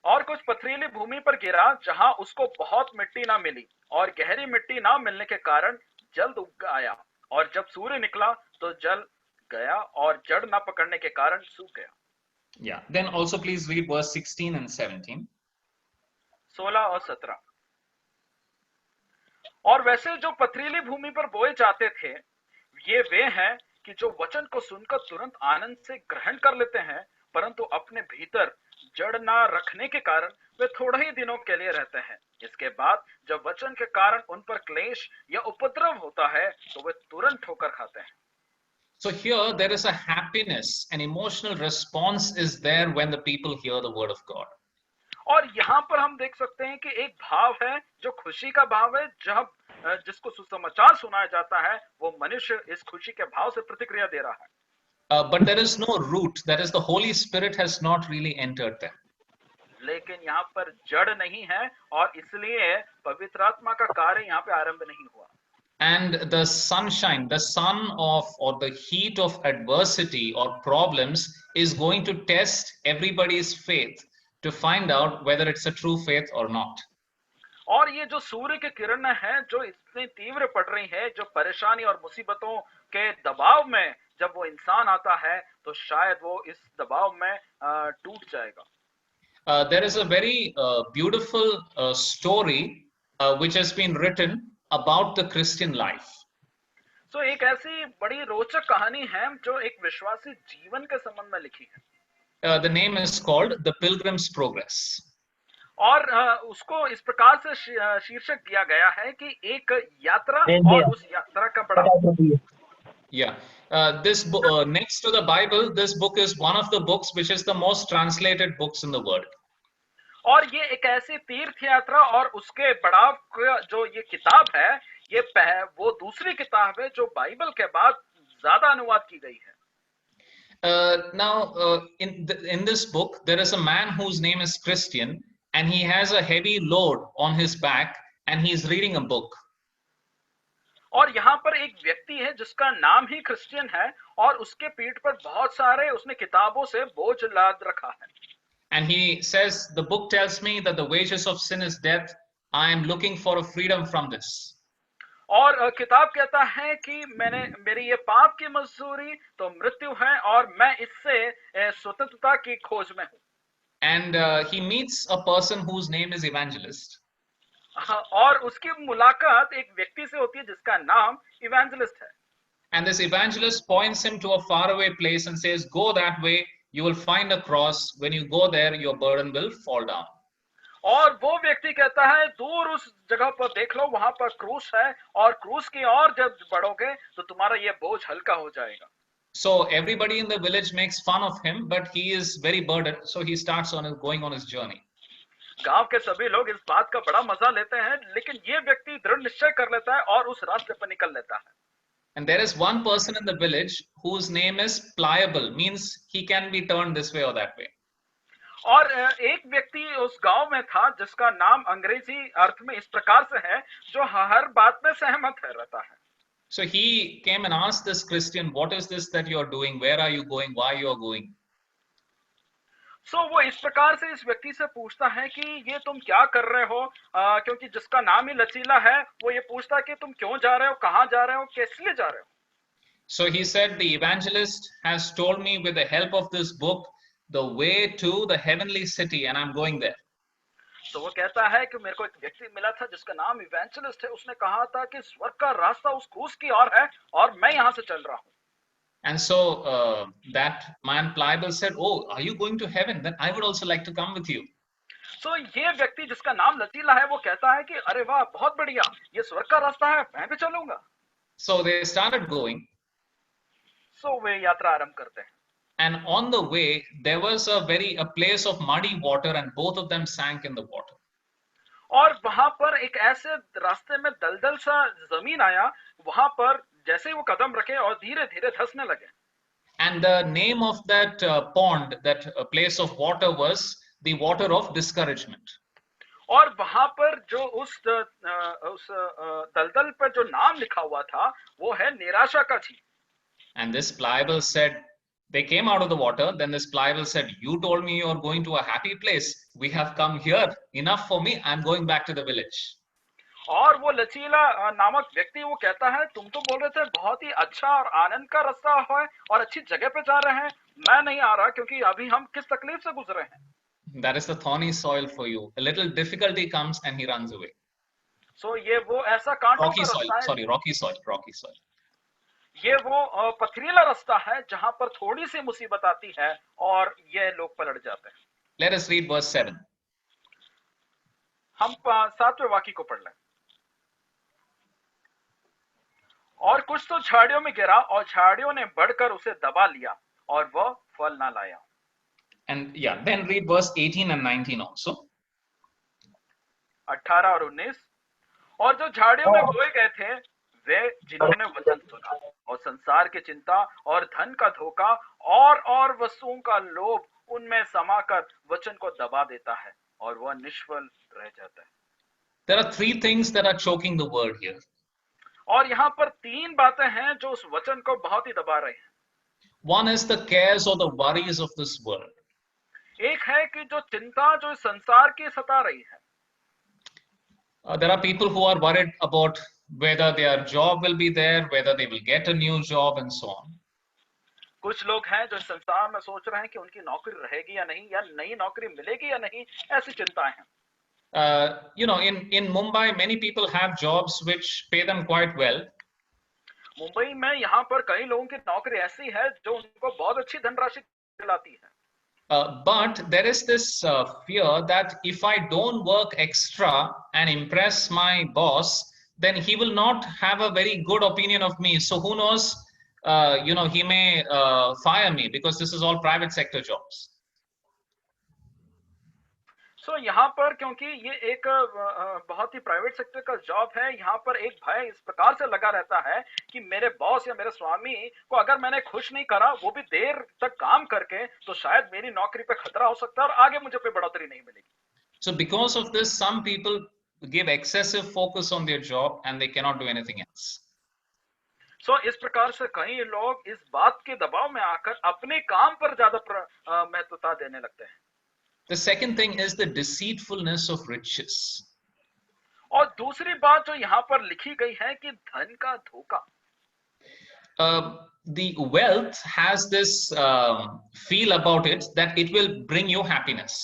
[SPEAKER 1] और कुछ पथरीली भूमि पर गिरा जहां उसको बहुत मिट्टी ना मिली और गहरी मिट्टी ना मिलने के कारण जल्द उग आया और जब सूर्य निकला तो जल गया और जड़ ना पकड़ने के कारण सूख गया.
[SPEAKER 2] Yeah. Then also please read verse 16 and 17.
[SPEAKER 1] 16 और 17. और वैसे जो पथरीली भूमि पर बोए जाते थे ये वे हैं कि जो वचन को सुनकर तुरंत आनंद से ग्रहण कर लेते हैं, परंतु अपने भीतर जड़ ना रखने के कारण वे थोड़े ही दिनों के लिए रहते हैं. इसके बाद जब वचन के कारण उन पर क्लेश या उपद्रव होता है तो वे तुरंत ठोकर खाते हैं.
[SPEAKER 2] So here there is a happiness, an emotional response is there when the people hear the word of God.
[SPEAKER 1] और यहाँ पर हम देख सकते हैं कि एक भाव है जो खुशी का भाव है. जब जिसको सुसमाचार सुनाया जाता है वो मनुष्य इस खुशी के भाव से प्रतिक्रिया दे रहा है.
[SPEAKER 2] But there is no root, that is the Holy Spirit has not really entered them.
[SPEAKER 1] लेकिन यहाँ पर जड़ नहीं है और इसलिए पवित्र आत्मा का कार्य यहाँ पे आरंभ नहीं हुआ.
[SPEAKER 2] And the sunshine, the sun of or the heat of adversity or problems is going to test everybody's faith to find out whether it's a true faith or not.
[SPEAKER 1] और ये जो सूर्य की किरण है जो इतनी तीव्र पड़ रही है, जो परेशानी और मुसीबतों के दबाव में जब वो इंसान आता है तो शायद वो इस दबाव में टूट जाएगा.
[SPEAKER 2] There is a very beautiful story which has been written about the Christian life.
[SPEAKER 1] तो एक ऐसी बड़ी रोचक कहानी है जो एक विश्वासी जीवन के संबंध में लिखी है.
[SPEAKER 2] The name is called The Pilgrim's Progress.
[SPEAKER 1] और उसको इस प्रकार से शीर्षक दिया गया है कि एक यात्रा और उस यात्रा का बड़ा.
[SPEAKER 2] Yeah. This book, next to the Bible, this book is one of the books which is the most translated books in the world.
[SPEAKER 1] और ये एक ऐसी तीर्थ यात्रा और उसके बढ़ाव का जो ये किताब है, ये वो दूसरी किताब है जो बाइबल के बाद ज्यादा अनुवाद की गई है।
[SPEAKER 2] Now, in this book, there is a man whose name is Christian, and he has a heavy load on his back, and he is reading a book.
[SPEAKER 1] और यहाँ पर एक व्यक्ति है जिसका नाम ही क्रिश्चियन है और उसके पीठ पर बहुत सारे उसने किताबों से बोझ लाद रखा है।
[SPEAKER 2] And he says, the book tells me that the wages of sin is death. I am looking for a freedom from this.
[SPEAKER 1] और किताब कहता है कि मेरी ये पाप की मजदूरी तो मृत्यु है और मैं इससे स्वतंत्रता की खोज में हूँ।
[SPEAKER 2] And he meets a person whose name is Evangelist.
[SPEAKER 1] और उसकी मुलाकात एक व्यक्ति से होती है जिसका नाम इवेंजलिस्ट है।
[SPEAKER 2] And this evangelist points him to a faraway place and says, go that way, you will find a cross. When you go there, your burden will fall down.
[SPEAKER 1] और वो व्यक्ति कहता है दूर उस जगह पर देख लो, वहां पर क्रूस है और क्रूस की ओर जब बढ़ोगे तो तुम्हारा ये बोझ हल्का हो जाएगा।
[SPEAKER 2] So everybody in the village makes fun of him, but he is very burdened, so he starts going on his journey.
[SPEAKER 1] गांव के सभी लोग इस बात का बड़ा मजा लेते हैं, लेकिन ये व्यक्ति दृढ़ निश्चय कर लेता है और उस रास्ते पर निकल लेता है।
[SPEAKER 2] And there is one person in the village whose name is pliable, means he can be turned this way or that way.
[SPEAKER 1] और एक व्यक्ति उस गांव में था जिसका नाम अंग्रेजी अर्थ में इस प्रकार से है, जो हर बात में सहमत रहता है।
[SPEAKER 2] So he came and asked this Christian, what is this that you are doing? Where are you going? Why you are going?
[SPEAKER 1] So वो इस प्रकार से इस व्यक्ति से पूछता है कि ये तुम क्या कर रहे हो, क्योंकि जिसका नाम ही लचीला है वो ये पूछता है कि तुम क्यों जा रहे हो, कहाँ जा रहे हो, किस लिए जा रहे हो।
[SPEAKER 2] So he said, the evangelist has told me with the help of this book the way to the heavenly city and I'm going there.
[SPEAKER 1] तो वो कहता है कि मेरे को एक व्यक्ति मिला था जिसका नाम इवेंजलिस्ट है, उसने कहा था कि स्वर्ग का रास्ता उस क्रूस की ओर है और मैं यहाँ से चल रहा हूँ।
[SPEAKER 2] And so that man pliable said, oh, are you going to heaven? Then I would also like to come with you.
[SPEAKER 1] So ये व्यक्ति जिसका नाम लचीला है वो कहता है कि अरे वाह बहुत बढ़िया, ये स्वर्ग का रास्ता है, मैं भी चलूंगा।
[SPEAKER 2] So they started going.
[SPEAKER 1] So वे यात्रा आरंभ करते हैं।
[SPEAKER 2] And on the way there was a place of muddy water and both of them sank in the water.
[SPEAKER 1] और वहां पर एक ऐसे रास्ते में दलदल सा जमीन आया, वहां पर जैसे ही वो कदम रखे और धीरे-धीरे धंसने लगे।
[SPEAKER 2] And the name of that pond, that place of water was the water of discouragement.
[SPEAKER 1] और वहां पर जो उस दलदल पर जो नाम लिखा हुआ था वो है निराशा का झील।
[SPEAKER 2] And this pliable said, they came out of the water, then this pliable said, you told me you are going to a happy place, we have come here, enough for me, I'm going back to the village.
[SPEAKER 1] और वो लचीला नामक व्यक्ति वो कहता है तुम तो बोल रहे थे बहुत ही अच्छा और आनंद का रास्ता है और अच्छी जगह पे जा रहे हैं, मैं नहीं आ रहा क्योंकि अभी हम किस तकलीफ से गुजरे हैं।
[SPEAKER 2] That is the thorny soil for you. A little difficulty comes and he runs away.
[SPEAKER 1] So ये वो ऐसा कांटों का रास्ता है।
[SPEAKER 2] Sorry, rocky soil.
[SPEAKER 1] ये वो पथरीला रास्ता है जहां पर थोड़ी सी मुसीबत आती है और ये लोग पलट जाते हैं।
[SPEAKER 2] Let us read verse 7.
[SPEAKER 1] हम 7वें वाक्य को पढ़ लें। और कुछ तो झाड़ियों में गिरा और झाड़ियों ने बढ़कर उसे दबा लिया और वह फल ना लाया।
[SPEAKER 2] And yeah, then read verse 18 and 19 also.
[SPEAKER 1] 18 और 19। और जो झाड़ियों में बोए गए थे वे जिन्होंने वचन सुना और संसार की चिंता और धन का धोखा और वस्तुओं का लोभ उनमें समाकर वचन को दबा देता है और वह निष्फल रह जाता है।
[SPEAKER 2] There are three things that are choking the word here.
[SPEAKER 1] और यहाँ पर तीन बातें हैं जो उस वचन को बहुत ही दबा रहे हैं।
[SPEAKER 2] One is the cares or the worries of this world.
[SPEAKER 1] एक है कि जो चिंता जो संसार की सता रही है।
[SPEAKER 2] There are people who are worried about whether their job will be there, whether they will get a new job and so on.
[SPEAKER 1] कुछ लोग हैं जो संसार में सोच रहे हैं कि उनकी नौकरी रहेगी या नहीं, या नई नौकरी मिलेगी या नहीं, ऐसी चिंताएं हैं।
[SPEAKER 2] You know, in Mumbai, many people have jobs which pay them quite well.
[SPEAKER 1] Mumbai में यहाँ पर कई लोगों की नौकरी ऐसी है जो उनको बहुत अच्छी धनराशि दिलाती है।
[SPEAKER 2] But there is this fear that if I don't work extra and impress my boss, then he will not have a very good opinion of me. So who knows, you know, he may fire me because this is all private sector jobs.
[SPEAKER 1] सो यहाँ पर क्योंकि ये एक बहुत ही private sector का job है, यहाँ पर एक भय इस प्रकार से लगा रहता है कि मेरे बॉस या मेरे स्वामी को अगर मैंने खुश नहीं करा, वो भी देर तक काम करके, तो शायद मेरी नौकरी पे खतरा हो सकता है और आगे मुझे पे बढ़ोतरी नहीं मिलेगी.
[SPEAKER 2] So because of this, some people give excessive focus on their job and they cannot do anything else.
[SPEAKER 1] सो इस प्रकार से कई लोग इस बात के दबाव में आकर अपने काम पर ज्यादा महत्वता देने लगते हैं.
[SPEAKER 2] The second thing is the deceitfulness of riches.
[SPEAKER 1] और दूसरी बात जो यहाँ पर लिखी गई है कि धन का धोखा.
[SPEAKER 2] The wealth has this feel about it that it will bring you happiness.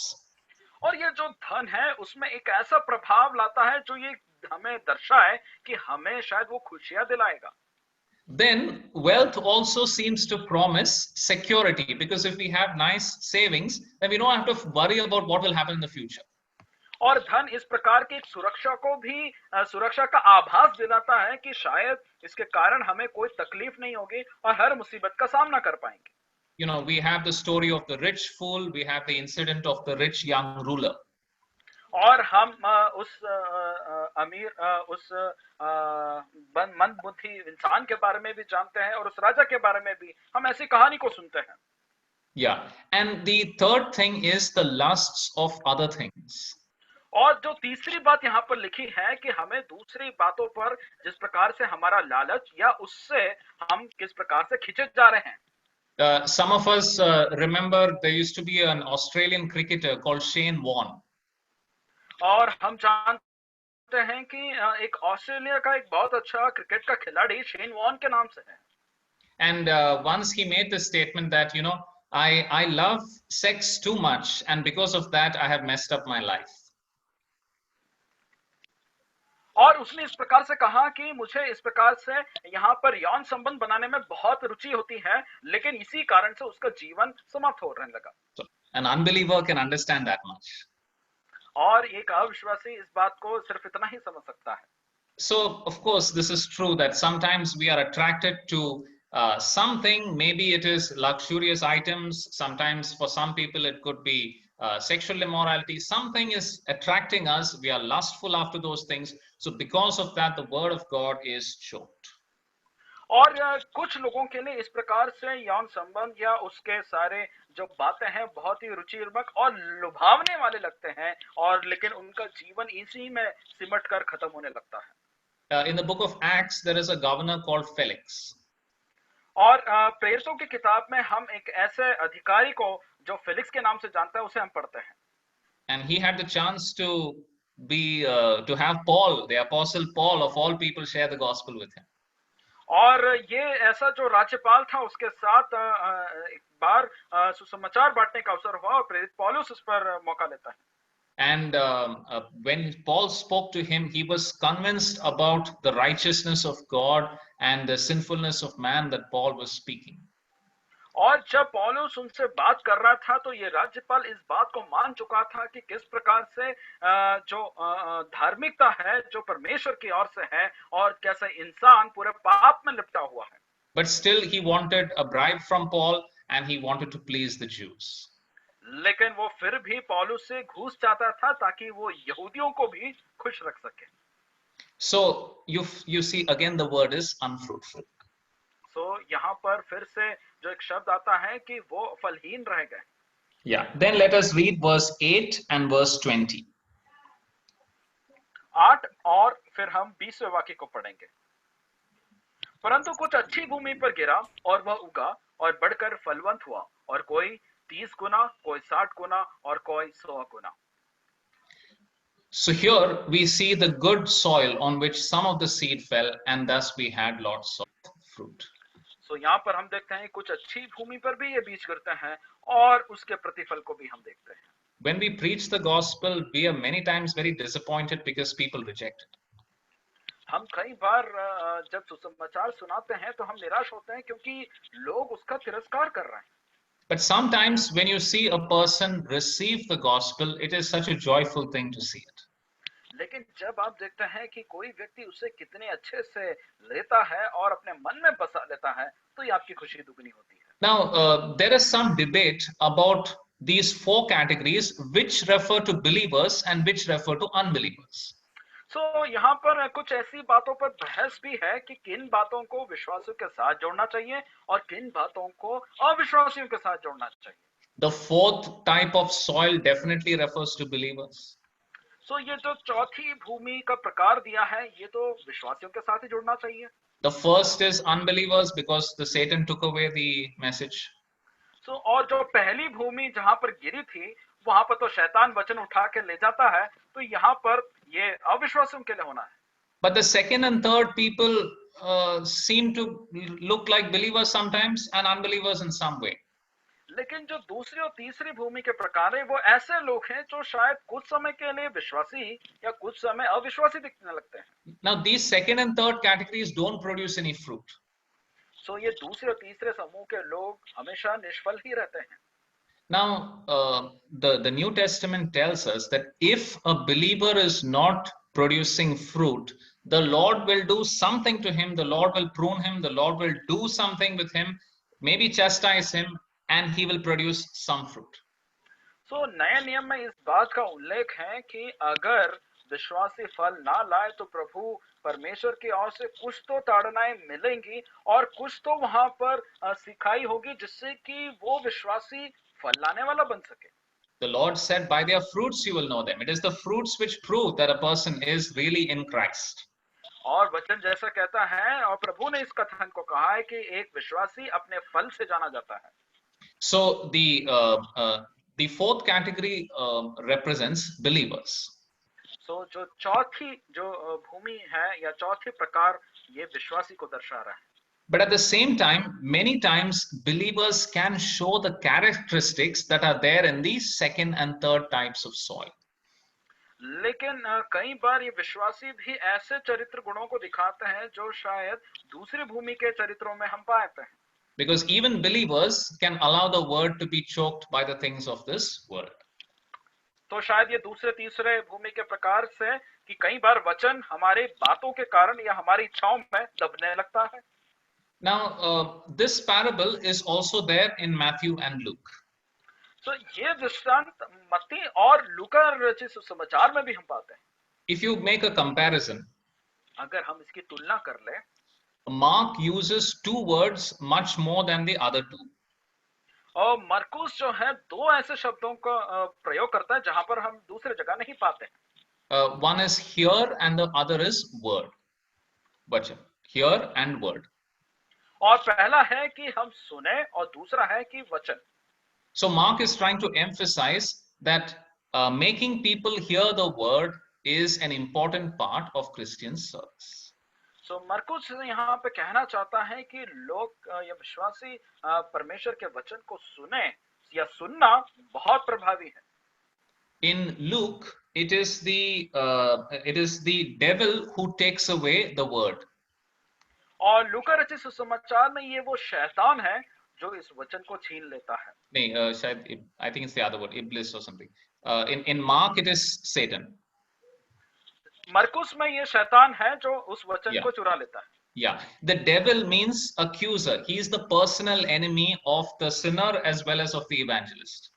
[SPEAKER 1] और ये जो धन है उसमें एक ऐसा प्रभाव लाता है जो ये हमें दर्शाए कि हमें शायद वो खुशियां दिलाएगा.
[SPEAKER 2] Then wealth also seems to promise security, because if we have nice savings, then we don't have to worry about what will happen in the future.
[SPEAKER 1] और धन इस प्रकार की सुरक्षा को भी सुरक्षा का आभास दिलाता है कि शायद इसके कारण हमें कोई तकलीफ नहीं होगी और हर मुसीबत का सामना कर पाएंगे.
[SPEAKER 2] You know, we have the story of the rich fool, we have the incident of the rich young ruler.
[SPEAKER 1] और हम उस अमीर उस मंदबुद्धि इंसान के बारे में भी जानते हैं और उस राजा के बारे में भी हम ऐसी कहानी को सुनते हैं.
[SPEAKER 2] Yeah, and the third thing is the lusts of other things.
[SPEAKER 1] और जो तीसरी बात यहाँ पर लिखी है कि हमें दूसरी बातों पर जिस प्रकार से हमारा लालच या उससे हम किस प्रकार से खींचे जा रहे हैं.
[SPEAKER 2] Some of us remember there used to be an Australian cricketer called Shane Warne.
[SPEAKER 1] और हम जानते हैं कि एक ऑस्ट्रेलिया का एक बहुत अच्छा क्रिकेट का खिलाड़ी शेन वॉर्न के नाम से है.
[SPEAKER 2] And once he made the statement that, you know, I love sex too much, and because of that I have messed up my life.
[SPEAKER 1] और उसने इस प्रकार से कहा कि मुझे इस प्रकार से यहाँ पर यौन संबंध बनाने में बहुत रुचि होती है, लेकिन इसी कारण से उसका जीवन समाप्त हो रहने लगा.
[SPEAKER 2] So, an unbeliever can understand that much.
[SPEAKER 1] और एक अविश्वासी इस बात को सिर्फ इतना ही समझ सकता है.
[SPEAKER 2] So of course this is true that sometimes we are attracted to something. Maybe it is luxurious items, sometimes for some people it could be sexual immorality. Something is attracting us, we are lustful after those things. So because of that the word of God is choked.
[SPEAKER 1] और कुछ लोगों के लिए इस प्रकार से यौन संबंध या उसके सारे जो बातें हैं बहुत ही रुचिर्मक और लुभावने वाले लगते हैं, और लेकिन उनका जीवन इसी में सिमट कर खत्म होने लगता है.
[SPEAKER 2] In the book of Acts there is a governor called Felix.
[SPEAKER 1] और प्रेरितों की किताब में हम एक ऐसे अधिकारी को जो फेलिक्स के नाम से जानते हैं उसे हम पढ़ते हैं.
[SPEAKER 2] And he had the chance to be to have Paul, the apostle Paul of all people, share the gospel with him.
[SPEAKER 1] और ये ऐसा जो राज्यपाल था उसके साथ एक बार सुसमाचार बांटने का अवसर हुआ और प्रेरित पौलुस उस पर मौका लेता है.
[SPEAKER 2] And when Paul spoke to him, he was convinced about the righteousness of God and the sinfulness of man that Paul was speaking.
[SPEAKER 1] और जब पौलुस उनसे बात कर रहा था तो ये राज्यपाल इस बात को मान चुका था कि किस प्रकार से जो धार्मिकता है जो परमेश्वर की ओर से है और कैसे इंसान पूरे पाप में लिपटा हुआ है.
[SPEAKER 2] But still he wanted a bribe from Paul and he wanted to please the Jews.
[SPEAKER 1] लेकिन वो फिर भी पौलुस से घूस चाहता था ताकि वो यहूदियों को भी खुश रख सके.
[SPEAKER 2] So you see again the word is unfruitful.
[SPEAKER 1] So यहाँ पर फिर से जो एक शब्द आता है कि वो फलहीन रह गए.
[SPEAKER 2] Yeah. Then let us read verse 8 and verse 20.
[SPEAKER 1] 8 और फिर हम 20वें वाक्य को पढ़ेंगे. परंतु कुछ अच्छी भूमि पर गिरा और वह उगा और बढ़कर फलवंत हुआ, और कोई 30 गुना, कोई 60 गुना और कोई 100 गुना.
[SPEAKER 2] So here we see the good soil on which some of the seed fell, and thus we had lots of fruit.
[SPEAKER 1] So यहाँ पर हम देखते हैं कुछ अच्छी भूमि पर भी ये बीज गिरते हैं और उसके प्रतिफल को भी हम देखते हैं.
[SPEAKER 2] When we preach the gospel, we are many times very disappointed because people reject it.
[SPEAKER 1] हम कई बार जब सुसमाचार सुनाते हैं तो हम निराश होते हैं क्योंकि लोग उसका तिरस्कार कर रहे हैं.
[SPEAKER 2] But sometimes when you see a person receive the gospel, it is such a joyful thing to see it.
[SPEAKER 1] लेकिन जब आप देखते हैं कि कोई व्यक्ति उसे कितने अच्छे से लेता है और अपने मन में बसा लेता है तो ये आपकी खुशी दुगनी होती है.
[SPEAKER 2] Now there is some debate about these four categories which refer to believers and which refer to unbelievers.
[SPEAKER 1] So यहाँ पर कुछ ऐसी बातों पर बहस भी है कि किन बातों को विश्वासियों के साथ जोड़ना चाहिए और किन बातों को अविश्वासियों के साथ जोड़ना चाहिए.
[SPEAKER 2] The fourth type of soil definitely refers to believers.
[SPEAKER 1] So ये जो चौथी भूमि का प्रकार दिया है ये तो विश्वासियों के साथ ही जुड़ना चाहिए.
[SPEAKER 2] The first is unbelievers because the Satan took away the message.
[SPEAKER 1] So और जो पहली भूमि जहां पर गिरी थी वहां पर तो शैतान वचन उठा के ले जाता है, तो यहाँ पर ये अविश्वासियों के लिए होना है.
[SPEAKER 2] But the second and third people seem to look like believers sometimes and unbelievers in some way.
[SPEAKER 1] लेकिन जो दूसरी और तीसरी भूमि के प्रकार है वो ऐसे लोग हैं जो शायद कुछ समय के लिए विश्वासी या कुछ समय अविश्वासी दिखने लगते हैं.
[SPEAKER 2] Now these second and third categories don't produce any fruit.
[SPEAKER 1] So ये दूसरे और तीसरे समूह के लोग हमेशा निष्फल ही रहते हैं.
[SPEAKER 2] Now the New Testament tells us that if a believer is not producing fruit, the Lord will do something to him, the Lord will prune him, the Lord will do something with him, maybe chastise him, and he will produce some fruit.
[SPEAKER 1] So नए नियम में इस बात का उल्लेख है कि अगर विश्वासी फल ना लाए तो प्रभु परमेश्वर की ओर से कुछ तो ताड़नाएं मिलेंगी और कुछ तो वहां पर सिखाई होगी जिससे कि वो विश्वासी फल लाने वाला बन सके.
[SPEAKER 2] The Lord said, by their fruits you will know them. It is the fruits which prove that a person is really in Christ.
[SPEAKER 1] और वचन जैसा कहता है और प्रभु ने इस कथन को कहा है कि एक विश्वासी अपने फल से जाना जाता है.
[SPEAKER 2] So the fourth category represents believers.
[SPEAKER 1] So जो चौथी जो भूमि है या चौथी प्रकार ये विश्वासी को दर्शा रहा है.
[SPEAKER 2] But at the same time, many times believers can show the characteristics that are there in the second and third types of soil.
[SPEAKER 1] लेकिन कई बार ये विश्वासी भी ऐसे चरित्र गुणों को दिखाते हैं जो शायद दूसरी भूमि के चरित्रों में हम पाते हैं.
[SPEAKER 2] Because even believers can allow the word to be choked by the things of this world.
[SPEAKER 1] तो शायद ये दूसरे तीसरे भूमि के प्रकार से कि कई बार वचन हमारे बातों के कारण या हमारी इच्छाओं में दबने लगता है.
[SPEAKER 2] Now, this parable is also there in Matthew and Luke.
[SPEAKER 1] So ये दृष्टांत मत्ती और लूका रचित सुसमाचार में भी हम पाते हैं.
[SPEAKER 2] If you make a comparison,
[SPEAKER 1] अगर हम इसकी तुलना कर ले,
[SPEAKER 2] Mark uses two words much more than the other two.
[SPEAKER 1] और मरकुस जो है दो ऐसे शब्दों का प्रयोग करता है जहां पर हम दूसरे जगह नहीं पाते हैं.
[SPEAKER 2] One is hear and the other is word. Vachan. Hear and word.
[SPEAKER 1] और पहला है कि हम सुने और दूसरा है कि वचन.
[SPEAKER 2] So Mark is trying to emphasize that making people hear the word is an important part of Christian service.
[SPEAKER 1] So मरकुस यहाँ पे कहना चाहता है कि लोग या विश्वासी परमेश्वर के वचन को सुने या सुनना बहुत प्रभावी है.
[SPEAKER 2] In Luke, it is the devil who takes away the word.
[SPEAKER 1] और लूका रचित सुसमाचार में ये वो शैतान है जो इस वचन को छीन लेता है.
[SPEAKER 2] नहीं, शायद I think it's the other word, Iblis or something. In Mark, it is Satan.
[SPEAKER 1] मरकुस में ये शैतान है जो उस वचन को चुरा लेता है.
[SPEAKER 2] Yeah, the devil means accuser. He is the personal enemy of the sinner as well as of the evangelist.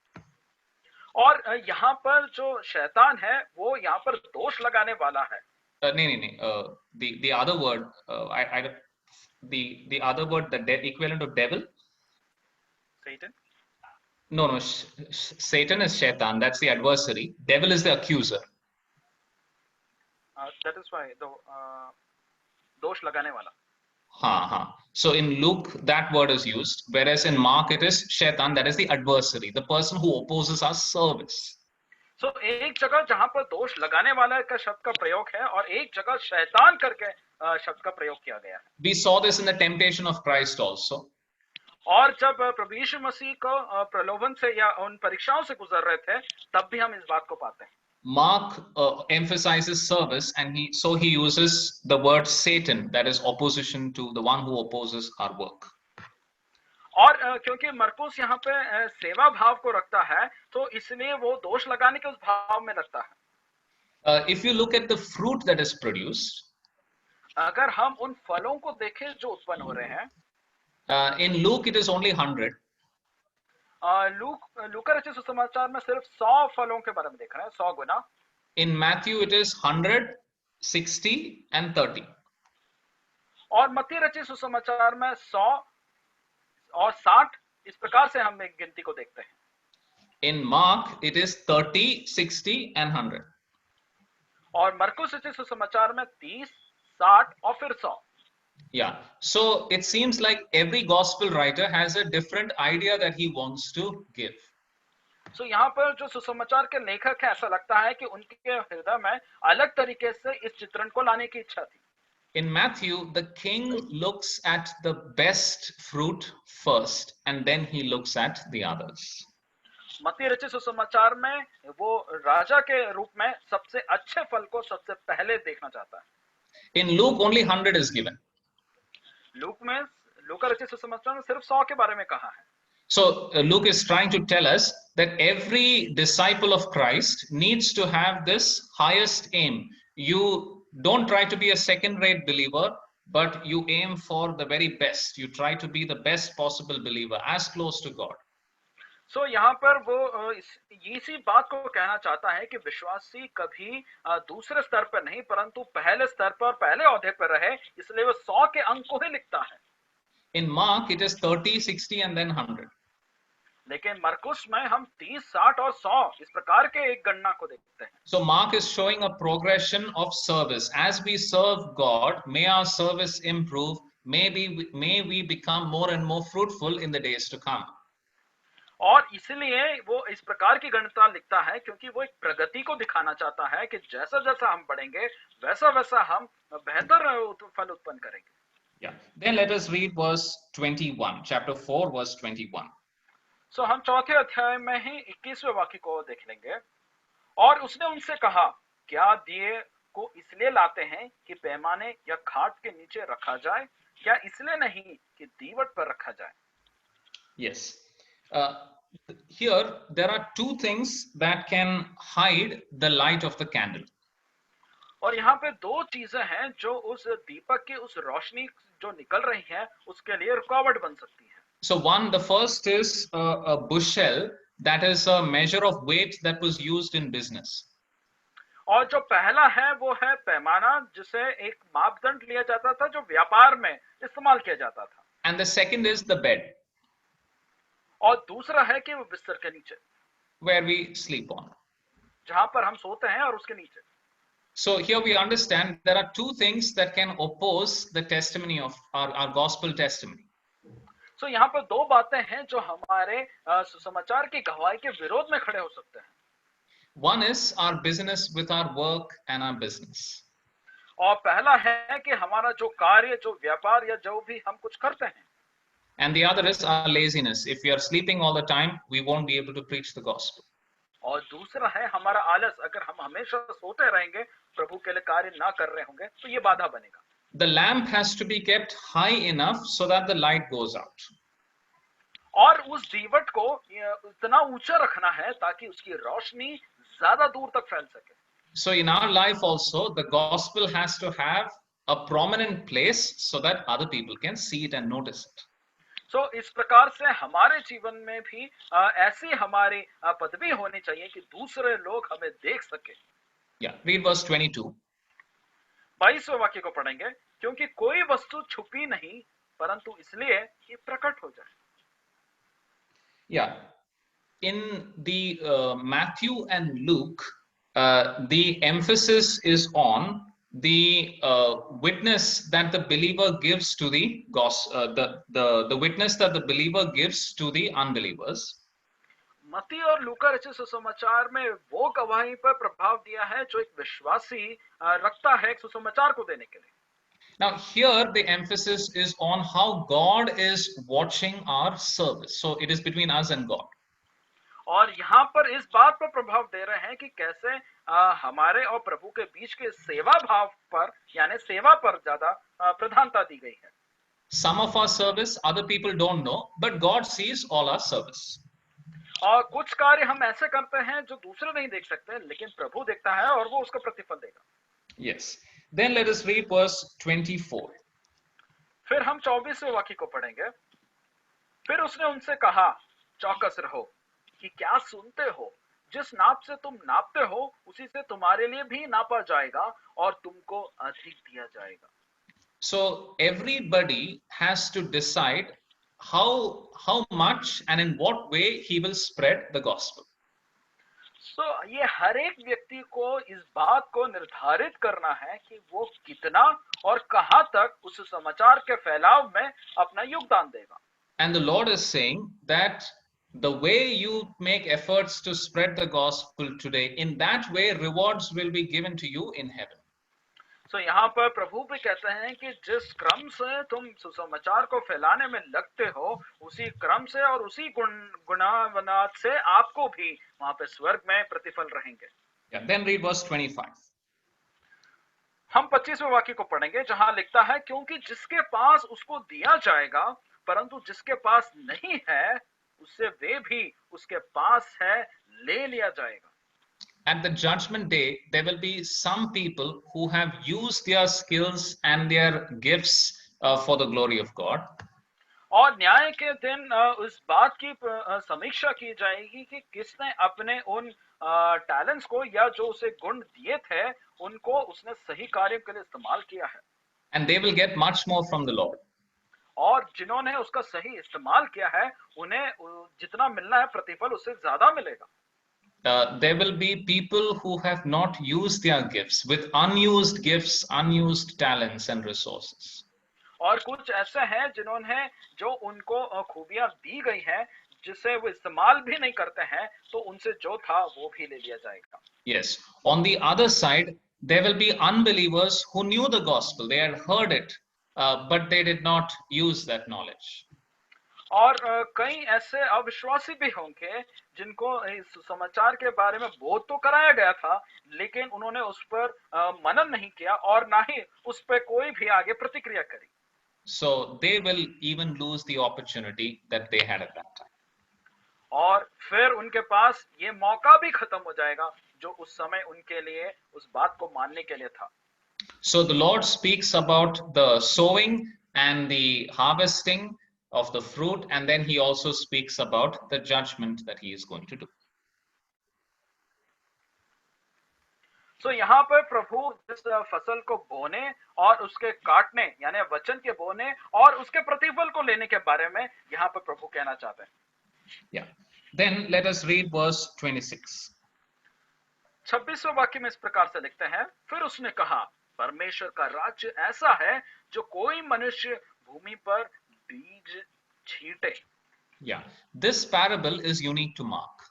[SPEAKER 1] और यहाँ पर जो शैतान है वो यहाँ पर दोष लगाने वाला है.
[SPEAKER 2] नहीं. The other word, the other word, the equivalent of devil.
[SPEAKER 1] Satan.
[SPEAKER 2] No. Satan is Shaitan. That's the adversary. Devil is the accuser.
[SPEAKER 1] That is why the दोष लगाने वाला.
[SPEAKER 2] हाँ. So in Luke, that word is used, whereas in Mark, it is Shaitan, that is the adversary, the person who opposes our service.
[SPEAKER 1] So एक जगह जहाँ पर दोष लगाने वाला का शब्द का प्रयोग है और एक जगह शैतान करके शब्द का प्रयोग किया गया है.
[SPEAKER 2] We saw this in the temptation of Christ also.
[SPEAKER 1] और जब प्रभु यीशु मसीह को प्रलोभन से या उन परीक्षाओं से गुजर रहे थे तब भी हम इस बात को पाते हैं.
[SPEAKER 2] Mark emphasizes service, and he uses the word Satan, that is opposition to the one who opposes our work.
[SPEAKER 1] और क्योंकि मरकुस यहाँ पे सेवा भाव को रखता है तो इसलिए वो दोष लगाने के उस भाव में लगता है.
[SPEAKER 2] If you look at the fruit that is produced,
[SPEAKER 1] अगर हम उन फलों को देखें जो उत्पन्न हो रहे हैं,
[SPEAKER 2] in Luke it is only 100.
[SPEAKER 1] लूका रचित सुसमाचार में सिर्फ 100 फलों के बारे में देख रहे हैं, 100 गुना.
[SPEAKER 2] In Matthew it is 100, 60 and 30.
[SPEAKER 1] और मत्ती रचित सुसमाचार में 100 और 60 इस प्रकार से हम एक गिनती को देखते हैं.
[SPEAKER 2] In Mark it is 30, 60 and 100.
[SPEAKER 1] और मरकुस रचित सुसमाचार में 30, 60 और फिर 100.
[SPEAKER 2] Yeah, so it seems like every gospel writer has a different idea that he wants to give.
[SPEAKER 1] So यहाँ पर जो सुसमाचार के लेखक हैं, ऐसा लगता है कि उनके हृदय में अलग तरीके से इस चित्रण को लाने की इच्छा थी.
[SPEAKER 2] In Matthew, the king looks at the best fruit first, and then he looks at the others.
[SPEAKER 1] मत्ती रचित सुसमाचार में वो राजा के रूप में सबसे अच्छे फल को सबसे पहले देखना चाहता है.
[SPEAKER 2] In Luke, only 100 is given.
[SPEAKER 1] लूका रचित सुसमाचार में सिर्फ 100 के बारे में कहा है.
[SPEAKER 2] So Luke is trying to tell us that every disciple of Christ needs to have this highest aim. You don't try to be a second-rate believer, but you aim for the very best. You try to be the best possible believer, as close to God.
[SPEAKER 1] So यहाँ पर वो इसी बात को कहना चाहता है कि विश्वासी कभी दूसरे स्तर पर नहीं परंतु पहले स्तर पर पहले ओहदे पर रहे, इसलिए वो 100 के अंक को ही लिखता है.
[SPEAKER 2] In Mark it is 30, 60 and then 100.
[SPEAKER 1] लेकिन मरकुस में हम 30, 60 और 100 इस प्रकार के एक गणना को देखते हैं.
[SPEAKER 2] So Mark is showing a progression of service. As we serve God, may our service improve. May we become more and more fruitful in the days to come.
[SPEAKER 1] और इसलिए वो इस प्रकार की गणना लिखता है क्योंकि वो एक प्रगति को दिखाना चाहता है कि जैसा जैसा हम बढ़ेंगे वैसा वैसा हम बेहतर फल उत्पन्न करेंगे.
[SPEAKER 2] Yeah. Then let us read verse 21, chapter 4, verse 21.
[SPEAKER 1] So हम चौथे अध्याय में ही 21वें वाक्य को देख लेंगे. और उसने उनसे कहा, क्या दिए को इसलिए लाते हैं कि पैमाने या खाट के नीचे रखा जाए, क्या इसलिए नहीं कि दीवट पर रखा जाए?
[SPEAKER 2] Yes. Here there are two things that can hide the light of the candle.
[SPEAKER 1] और यहाँ पे दो चीजें हैं जो उस दीपक की उस रोशनी जो निकल रही है उसके लिए रुकावट बन सकती है.
[SPEAKER 2] So the first is a bushel, that is a measure of weight that was used in business.
[SPEAKER 1] और जो पहला है वो है पैमाना जिसे एक मापदंड लिया जाता था जो व्यापार में इस्तेमाल किया जाता था.
[SPEAKER 2] And the second is the bed.
[SPEAKER 1] और दूसरा है कि वो बिस्तर के नीचे,
[SPEAKER 2] where we sleep on.
[SPEAKER 1] जहां पर हम सोते हैं और उसके नीचे.
[SPEAKER 2] So here we understand there are two things that can oppose the testimony of our gospel testimony.
[SPEAKER 1] So यहाँ पर दो बातें हैं जो हमारे सुसमाचार की गवाही के विरोध में खड़े हो सकते हैं.
[SPEAKER 2] One is our business with our work and our business.
[SPEAKER 1] और पहला है कि हमारा जो कार्य, जो व्यापार या जो भी हम कुछ करते हैं.
[SPEAKER 2] And the other is our laziness. If we are sleeping all the time, we won't be able to preach the gospel.
[SPEAKER 1] और दूसरा है हमारा आलस. अगर हम हमेशा सोते रहेंगे, प्रभु के लिए कार्य ना कर रहे होंगे, तो ये बाधा बनेगा.
[SPEAKER 2] The lamp has to be kept high enough so that the light goes out.
[SPEAKER 1] और उस दीवट को इतना ऊंचा रखना है ताकि उसकी रोशनी ज्यादा दूर तक फैल सके.
[SPEAKER 2] So in our life also, the gospel has to have a prominent place so that other people can see it and notice it.
[SPEAKER 1] So इस प्रकार से हमारे जीवन में भी ऐसी हमारी पदवी होनी चाहिए कि दूसरे लोग हमें देख सके.
[SPEAKER 2] Yeah, read verse 22.
[SPEAKER 1] 22वें वाक्य को पढ़ेंगे. क्योंकि कोई वस्तु छुपी नहीं परंतु इसलिए कि प्रकट हो जाए.
[SPEAKER 2] Yeah, in the Matthew and Luke, the emphasis is on the witness that the believer gives to the the witness that the believer gives to the unbelievers.
[SPEAKER 1] मत्ती और लूका रचित सुसमाचार में वो गवाही पर प्रभाव दिया है जो एक विश्वासी रखता है एक सुसमाचार को देने के लिए.
[SPEAKER 2] Now here the emphasis is on how God is watching our service. So it is between us and God.
[SPEAKER 1] और यहाँ पर इस बात पर प्रभाव दे रहे हैं कि कैसे हमारे और प्रभु के बीच के सेवा भाव पर यानी सेवा पर ज्यादा प्रधानता दी गई है.
[SPEAKER 2] Some of our service other people don't know, but God sees all our service.
[SPEAKER 1] और कुछ कार्य हम ऐसे करते हैं जो दूसरे नहीं देख सकते लेकिन प्रभु देखता है और वो उसका प्रतिफल देगा.
[SPEAKER 2] Yes. Then let us read verse 24.
[SPEAKER 1] फिर हम 24वें वाक्य को पढ़ेंगे. फिर उसने उनसे कहा, चौकस रहो कि क्या सुनते हो। जिस नाप से तुम नापते हो उसी से तुम्हारे लिए भी नापा जाएगा और तुमको अधिक दिया जाएगा।
[SPEAKER 2] So everybody has to decide how much and in what way he will spread the gospel.
[SPEAKER 1] तो ये हर एक व्यक्ति को इस बात को निर्धारित करना है कि वो कितना और कहां तक उस समाचार के फैलाव में अपना योगदान देगा।
[SPEAKER 2] And the Lord is saying that the way you make efforts to spread the gospel today, in that way rewards will be given to you in heaven.
[SPEAKER 1] तो यहाँ पर प्रभु भी कहते हैं कि जिस क्रम से तुम सुसमाचार को फैलाने में लगते हो उसी क्रम से और उसी गुणावनात से आपको भी वहां पे स्वर्ग में प्रतिफल रहेंगे।
[SPEAKER 2] Yeah, then read verse 25.
[SPEAKER 1] हम 25वें वाक्य को पढ़ेंगे जहां लिखता है, क्योंकि जिसके पास उसको दिया जाएगा, परंतु जिसके पास नहीं है उससे वे भी उसके पास है ले लिया जाएगा।
[SPEAKER 2] At the judgment day, there will be some people who have used their skills and their gifts for the glory of God.
[SPEAKER 1] और न्याय के दिन उस बात की समीक्षा की जाएगी कि किसने अपने उन टैलेंट्स को या जो उसे गुण दिए थे उनको उसने सही कार्य के लिए इस्तेमाल किया है।
[SPEAKER 2] And they will get much more from the Lord.
[SPEAKER 1] और जिन्होंने उसका सही इस्तेमाल किया है उन्हें जितना मिलना है प्रतिफल उससे ज्यादा मिलेगा।
[SPEAKER 2] There will be people who have not used their gifts with unused gifts, unused talents and resources.
[SPEAKER 1] और कुछ ऐसे हैं जिन्होंने जो उनको खूबियां दी गई हैं जिसे वो इस्तेमाल भी नहीं करते हैं, तो उनसे जो था वो भी ले लिया जाएगा।
[SPEAKER 2] Yes. On the other side, there will be unbelievers who knew the gospel. They had heard it, but they did not use that knowledge.
[SPEAKER 1] और कई ऐसे अविश्वासी भी होंगे जिनको इस समाचार के बारे में बोध तो कराया गया था लेकिन उन्होंने उस पर मनन नहीं किया और ना ही उस पर कोई भी आगे प्रतिक्रिया करी।
[SPEAKER 2] So they will even lose the opportunity that they had at that time.
[SPEAKER 1] और फिर उनके पास ये मौका भी खत्म हो जाएगा जो उस समय उनके लिए उस बात को मानने के लिए था।
[SPEAKER 2] So the Lord speaks about the sowing and the harvesting of the fruit, and then he also speaks about the judgment that he is going to do.
[SPEAKER 1] So यहाँ पर प्रभु जिस फसल को बोने और उसके काटने यानी वचन के बोने और उसके प्रतिफल को लेने के बारे में यहाँ पर प्रभु कहना चाहते हैं।
[SPEAKER 2] Yeah. Then let us read verse 26.
[SPEAKER 1] 26वें वाक्य में इस प्रकार से लिखते हैं, फिर उसने कहा, परमेश्वर का राज्य ऐसा है जो कोई मनुष्य भूमि पर बीज छींटे।
[SPEAKER 2] Yeah, this parable is unique to Mark.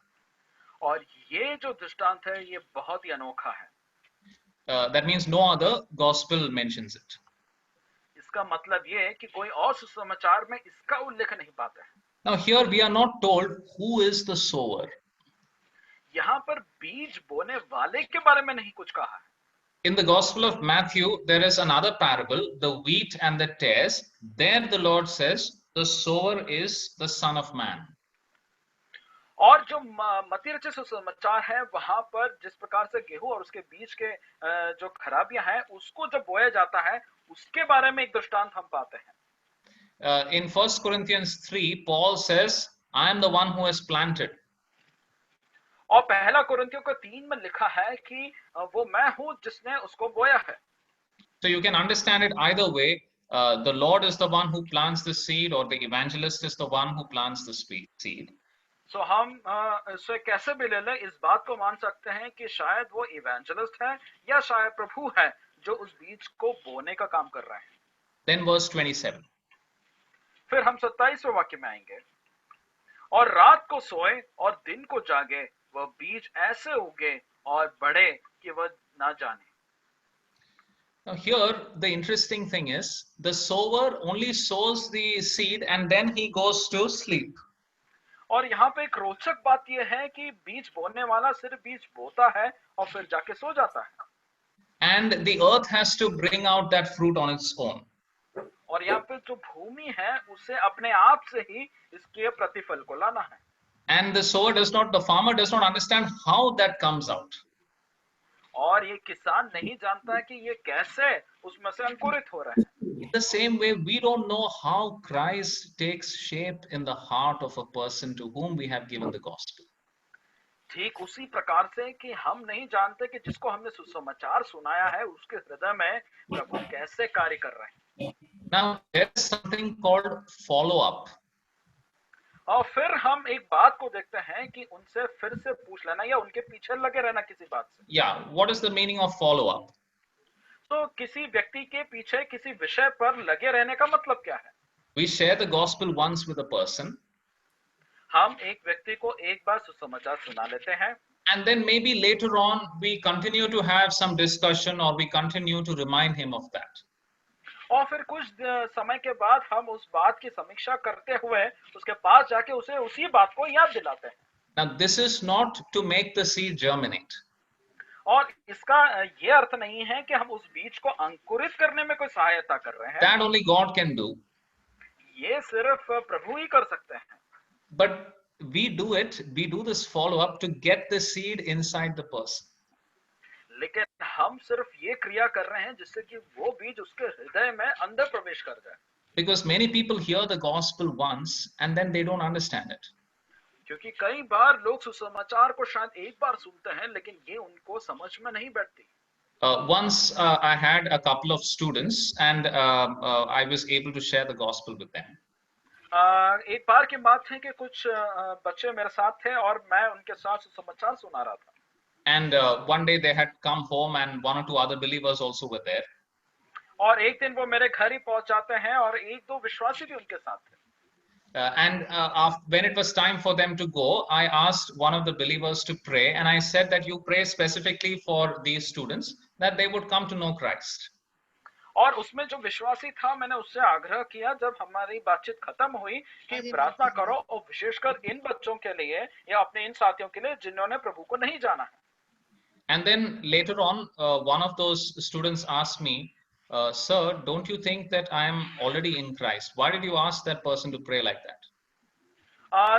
[SPEAKER 1] और ये जो दृष्टांत है ये बहुत ही अनोखा है।
[SPEAKER 2] That means no other gospel mentions it.
[SPEAKER 1] इसका मतलब ये है कि कोई और सुसमाचार में इसका उल्लेख नहीं पाते हैं।
[SPEAKER 2] Now here we are not told who is the sower.
[SPEAKER 1] यहाँ पर बीज बोने वाले के बारे में नहीं कुछ कहा है।
[SPEAKER 2] In the Gospel of Matthew, there is another parable, the wheat and the tares. There the Lord says, the sower is the Son of Man.
[SPEAKER 1] और जो मत्ती रचित सुसमाचार है वहां पर जिस प्रकार से गेहूं और उसके बीज के जो खराबियां हैं उसको जब बोया जाता है उसके बारे में एक दृष्टांत हम पाते हैं।
[SPEAKER 2] In 1 Corinthians 3, Paul says, I am the one who has planted.
[SPEAKER 1] और पहला कुरिन्थियों को 3 में लिखा है कि वो मैं हूं जिसने उसको बोया है।
[SPEAKER 2] So you can understand it either way. The Lord is the one who plants the seed, or the evangelist is the one who plants the seed.
[SPEAKER 1] So हम इसे कैसे भी ले लें, इस बात को मान सकते हैं कि शायद वो इवेंजलिस्ट है या शायद प्रभु है जो उस बीज को बोने का काम कर रहे हैं।
[SPEAKER 2] Then verse 27.
[SPEAKER 1] फिर हम 27वें वाक्य में आएंगे, और रात को सोए और दिन को जागे, वह बीज ऐसे उगे और बढ़े कि वह ना जाने।
[SPEAKER 2] Now here the interesting thing is the sower only sows the seed and then he goes to sleep.
[SPEAKER 1] और यहाँ पे एक रोचक बात यह है कि बीज बोने वाला सिर्फ बीज बोता है और फिर जाके सो जाता है।
[SPEAKER 2] And the earth has to bring out that fruit on its own.
[SPEAKER 1] और यहाँ पे जो भूमि है उसे अपने आप से ही इसके प्रतिफल को लाना है।
[SPEAKER 2] And the sower does not, the farmer does not understand how that comes out.
[SPEAKER 1] और ये किसान नहीं जानता है कि ये कैसे उसमें से अंकुरित हो रहा है।
[SPEAKER 2] In the same way, we don't know how Christ takes shape in the heart of a person to whom we have given the gospel.
[SPEAKER 1] ठीक उसी प्रकार से कि हम नहीं जानते कि जिसको हमने सुसमाचार सुनाया है उसके हृदय में प्रभु कैसे कार्य कर रहे हैं.
[SPEAKER 2] Now, there is something called follow-up.
[SPEAKER 1] और फिर हम एक बात को देखते हैं कि उनसे फिर से पूछ लेना या उनके पीछे लगे रहना किसी बात से.
[SPEAKER 2] Yeah, what is the meaning of follow-up?
[SPEAKER 1] तो किसी व्यक्ति के पीछे किसी विषय पर लगे रहने का मतलब क्या है?
[SPEAKER 2] We share the gospel once with a person,
[SPEAKER 1] हम एक व्यक्ति को एक बार सुसमाचार सुना लेते हैं
[SPEAKER 2] and then maybe later on we continue to have some discussion or we continue to remind him of that.
[SPEAKER 1] और फिर कुछ समय के बाद हम उस बात की समीक्षा करते हुए उसके पास जाके उसे उसी बात को याद दिलाते हैं.
[SPEAKER 2] Now, this is not to make the seed germinate.
[SPEAKER 1] और इसका ये अर्थ नहीं है कि हम उस बीज को अंकुरित करने में कोई सहायता कर रहे हैं.
[SPEAKER 2] That only God can do.
[SPEAKER 1] ये सिर्फ प्रभु ही कर सकते हैं.
[SPEAKER 2] But we do this follow-up to get the seed inside the person.
[SPEAKER 1] लेकिन हम सिर्फ ये क्रिया कर रहे हैं जिससे कि वो बीज उसके हृदय में अंदर प्रवेश कर जाए.
[SPEAKER 2] Because many people hear the gospel once and then they don't understand it.
[SPEAKER 1] क्योंकि कई बार लोग सुसमाचार को शायद एक बार सुनते हैं लेकिन ये उनको समझ में नहीं बैठती.
[SPEAKER 2] Once I had a couple of students and I was able to share the gospel with them.
[SPEAKER 1] एक बार की बात है कि कुछ बच्चे मेरे साथ थे और मैं उनके साथ सुसमाचार सुना रहा था.
[SPEAKER 2] And one day they had come home and one or two other believers also were there.
[SPEAKER 1] और एक दिन वो मेरे घर ही पहुंच जाते हैं और एक दो विश्वासी भी उनके साथ थे.
[SPEAKER 2] When it was time for them to go, I asked one of the believers to pray, and I said that you pray specifically for these students that they would come to know Christ.
[SPEAKER 1] और उसमें जो विश्वासी था मैंने उससे आग्रह किया जब हमारी बातचीत खत्म हुई कि प्रार्थना करो और विशेषकर इन बच्चों के लिए या अपने इन साथियों के लिए जिन्होंने प्रभु को नहीं जाना है.
[SPEAKER 2] And then later on, one of those students asked me, sir, don't you think that I am already in Christ? Why did you ask that person to pray like that?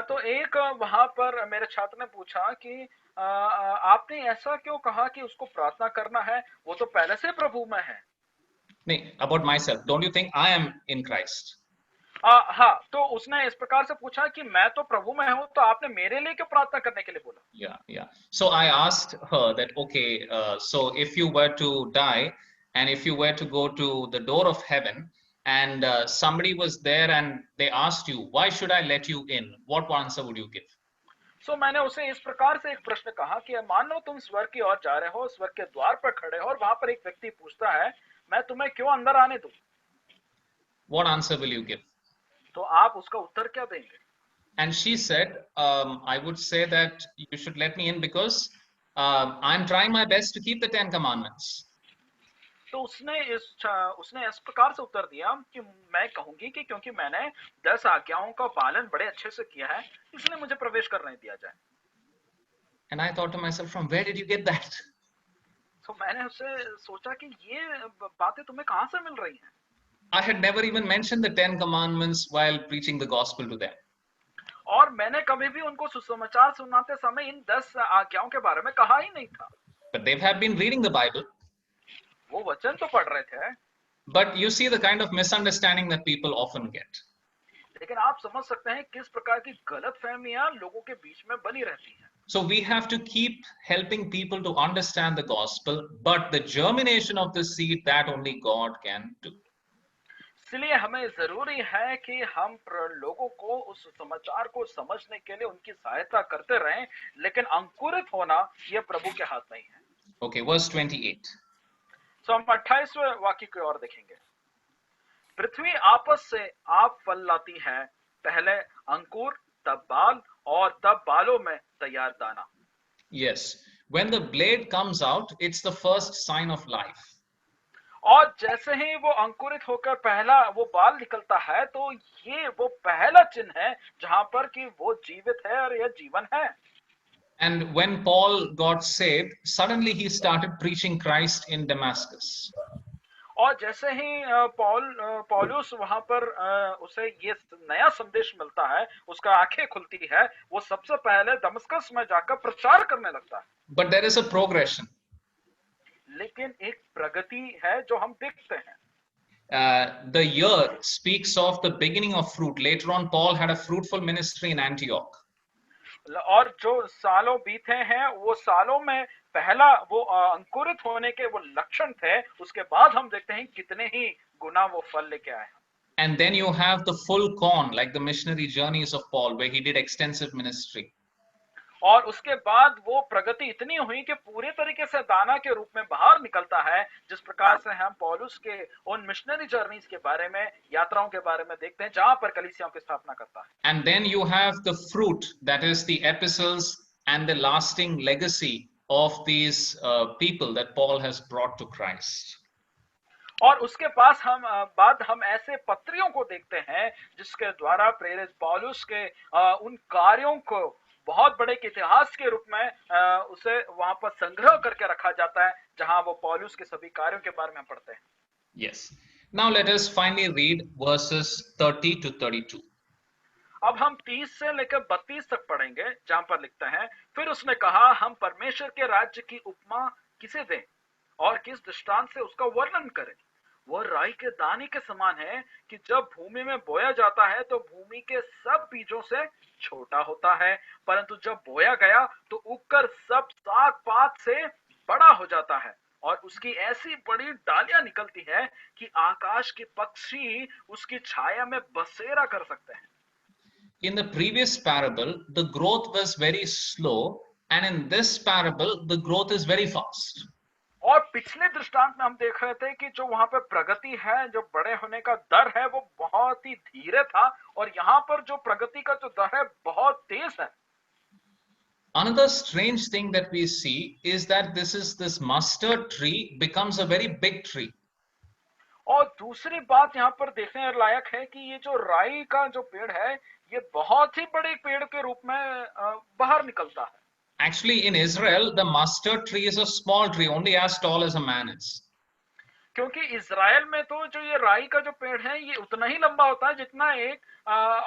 [SPEAKER 1] तो एक वहां पर मेरे छात्र ने पूछा कि आपने ऐसा क्यों कहा कि उसको प्रार्थना करना है, वो तो पहले से प्रभु में है.
[SPEAKER 2] नहीं, about myself, don't you think I am in Christ?
[SPEAKER 1] हाँ, तो उसने इस प्रकार से पूछा कि मैं तो प्रभु में हूँ, तो आपने मेरे लिए क्यों प्रार्थना करने के लिए बोला?
[SPEAKER 2] Yeah. So I asked her that, okay, so if you were to die and if you were to go to the door of heaven and somebody was there and they asked you, why should I let you in? What answer would you give?
[SPEAKER 1] So मैंने उसे इस प्रकार से एक प्रश्न कहा कि मान लो तुम स्वर्ग की ओर जा रहे हो, स्वर्ग के द्वार पर खड़े हो और वहां पर एक व्यक्ति पूछता है, मैं तुम्हें क्यों अंदर आने दूं?
[SPEAKER 2] What answer will you give?
[SPEAKER 1] तो आप उसका उत्तर क्या देंगे?
[SPEAKER 2] And she said, I would say that you should let me in because I'm trying my best to keep the 10 commandments.
[SPEAKER 1] तो उसने इस प्रकार से उत्तर दिया कि मैं कहूंगी कि क्योंकि मैंने 10 आज्ञाओं का पालन बड़े अच्छे से किया है, इसलिए मुझे प्रवेश करने दिया जाए.
[SPEAKER 2] And I thought to myself, from where did you get that?
[SPEAKER 1] तो मैंने उससे सोचा कि ये बातें तुम्हें कहां से मिल रही हैं?
[SPEAKER 2] I had never even mentioned the 10 commandments while preaching the gospel to them.
[SPEAKER 1] और मैंने कभी भी उनको सुसमाचार सुनाते समय इन 10 आज्ञाओं के बारे में कहा ही नहीं था.
[SPEAKER 2] But they have been reading the Bible.
[SPEAKER 1] वो वचन तो पढ़ रहे थे.
[SPEAKER 2] But you see the kind of misunderstanding that people often get.
[SPEAKER 1] लेकिन आप समझ सकते हैं किस प्रकार की गलतफहमियां लोगों के बीच में बनी रहती हैं.
[SPEAKER 2] So we have to keep helping people to understand the gospel, but the germination of the seed, that only God can do.
[SPEAKER 1] इसलिए हमें जरूरी है कि हम लोगों को उस समाचार को समझने के लिए उनकी सहायता करते रहें, लेकिन अंकुरित होना यह प्रभु के हाथ में ही है.
[SPEAKER 2] Okay, verse 28.
[SPEAKER 1] So हम 28वें वाक्य की ओर देखेंगे. पृथ्वी आपस से आप फल लाती है, पहले अंकुर, तब बाल और तब बालों में तैयार दाना.
[SPEAKER 2] Yes, when the blade comes out, it's the first sign of life.
[SPEAKER 1] और जैसे ही वो अंकुरित होकर पहला वो बाल निकलता है, तो ये वो पहला चिन्ह है जहां पर कि वो जीवित है और यह जीवन है.
[SPEAKER 2] And when Paul got saved, suddenly he started preaching Christ in Damascus.
[SPEAKER 1] और जैसे ही पौलुस वहां पर उसे ये नया संदेश मिलता है, उसका आंखें खुलती है, वो सबसे पहले दमस्कस में जाकर प्रचार करने लगता है.
[SPEAKER 2] But there is a progression.
[SPEAKER 1] लेकिन एक प्रगति है जो हम देखते हैं.
[SPEAKER 2] the year speaks of the beginning of fruit. Later on, Paul had a fruitful ministry in Antioch.
[SPEAKER 1] और जो सालों बीते हैं वो सालों में पहला वो अंकुरित होने के वो लक्षण थे, उसके बाद हम देखते हैं कितने ही गुना वो फल लेके आए।
[SPEAKER 2] And then you have the full corn, like the missionary journeys of Paul, where he did extensive ministry.
[SPEAKER 1] और उसके बाद वो प्रगति इतनी हुई कि पूरे तरीके से दाना के रूप में बाहर निकलता है, जिस प्रकार से हम पौलुस के उन मिशनरी जर्नीज के बारे में, यात्राओं के बारे में देखते हैं जहां पर कलीसियाओं की स्थापना करता है।
[SPEAKER 2] And then you have the fruit, that is the epistles and the lasting legacy of these people that Paul has brought to Christ.
[SPEAKER 1] और उसके पास हम ऐसे पत्रियों को देखते हैं जिसके द्वारा प्रेरित पौलुस के उन कार्यों को बहुत बड़े इतिहास के रूप में उसे वहां पर संग्रह करके रखा जाता है, जहां वो पौलुस के सभी कार्यों के बारे में पढ़ते हैं।
[SPEAKER 2] Yes. Now let us finally read verses 30 to 32.
[SPEAKER 1] अब हम 30 से लेकर 32 तक पढ़ेंगे, जहां पर लिखता है, फिर उसने कहा, हम परमेश्वर के राज्य की उपमा किसे दें और किस दृष्टांत से उसका वर्णन करें? वह राई के दाने के समान है कि जब भूमि में बोया जाता है तो भूमि के सब बीजों से छोटा होता है, परंतु जब बोया गया तो उगकर सब साग पात से बड़ा हो जाता है और उसकी ऐसी बड़ी डालियां निकलती है कि आकाश के पक्षी उसकी छाया में बसेरा कर सकते हैं।
[SPEAKER 2] In the previous parable, the growth was very slow, and in this parable, the growth is very fast.
[SPEAKER 1] और पिछले दृष्टांत में हम देख रहे थे कि जो वहां पे प्रगति है, जो बड़े होने का दर है, वो बहुत ही धीरे था, और यहाँ पर जो प्रगति का जो दर है बहुत तेज है।
[SPEAKER 2] Another strange thing that we see is that this mustard tree becomes a very big tree.
[SPEAKER 1] और दूसरी बात यहाँ पर देखने लायक है कि ये जो राई का जो पेड़ है, ये बहुत ही बड़े पेड़ के रूप में बाहर निकलता है।
[SPEAKER 2] Actually, in Israel, the mustard tree is a small tree, only as tall as a man is.
[SPEAKER 1] क्योंकि इज़राइल में तो जो ये राई का जो पेड़ है, ये उतना ही लंबा होता है जितना एक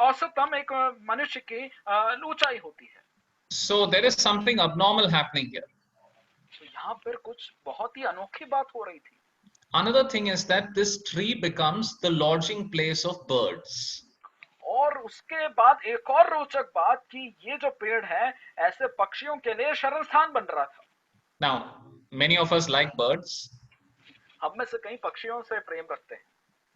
[SPEAKER 1] औसतम एक मनुष्य की ऊंचाई होती है।
[SPEAKER 2] So there is something abnormal happening here.
[SPEAKER 1] तो यहाँ पर कुछ बहुत ही अनोखी बात हो रही थी।
[SPEAKER 2] Another thing is that this tree becomes the lodging place of birds.
[SPEAKER 1] और उसके बाद एक और रोचक बात कि ये जो पेड़ है ऐसे पक्षियों के लिए शरण स्थान बन रहा था।
[SPEAKER 2] Now, many of us like birds.
[SPEAKER 1] हम में से कई पक्षियों से प्रेम रखते हैं।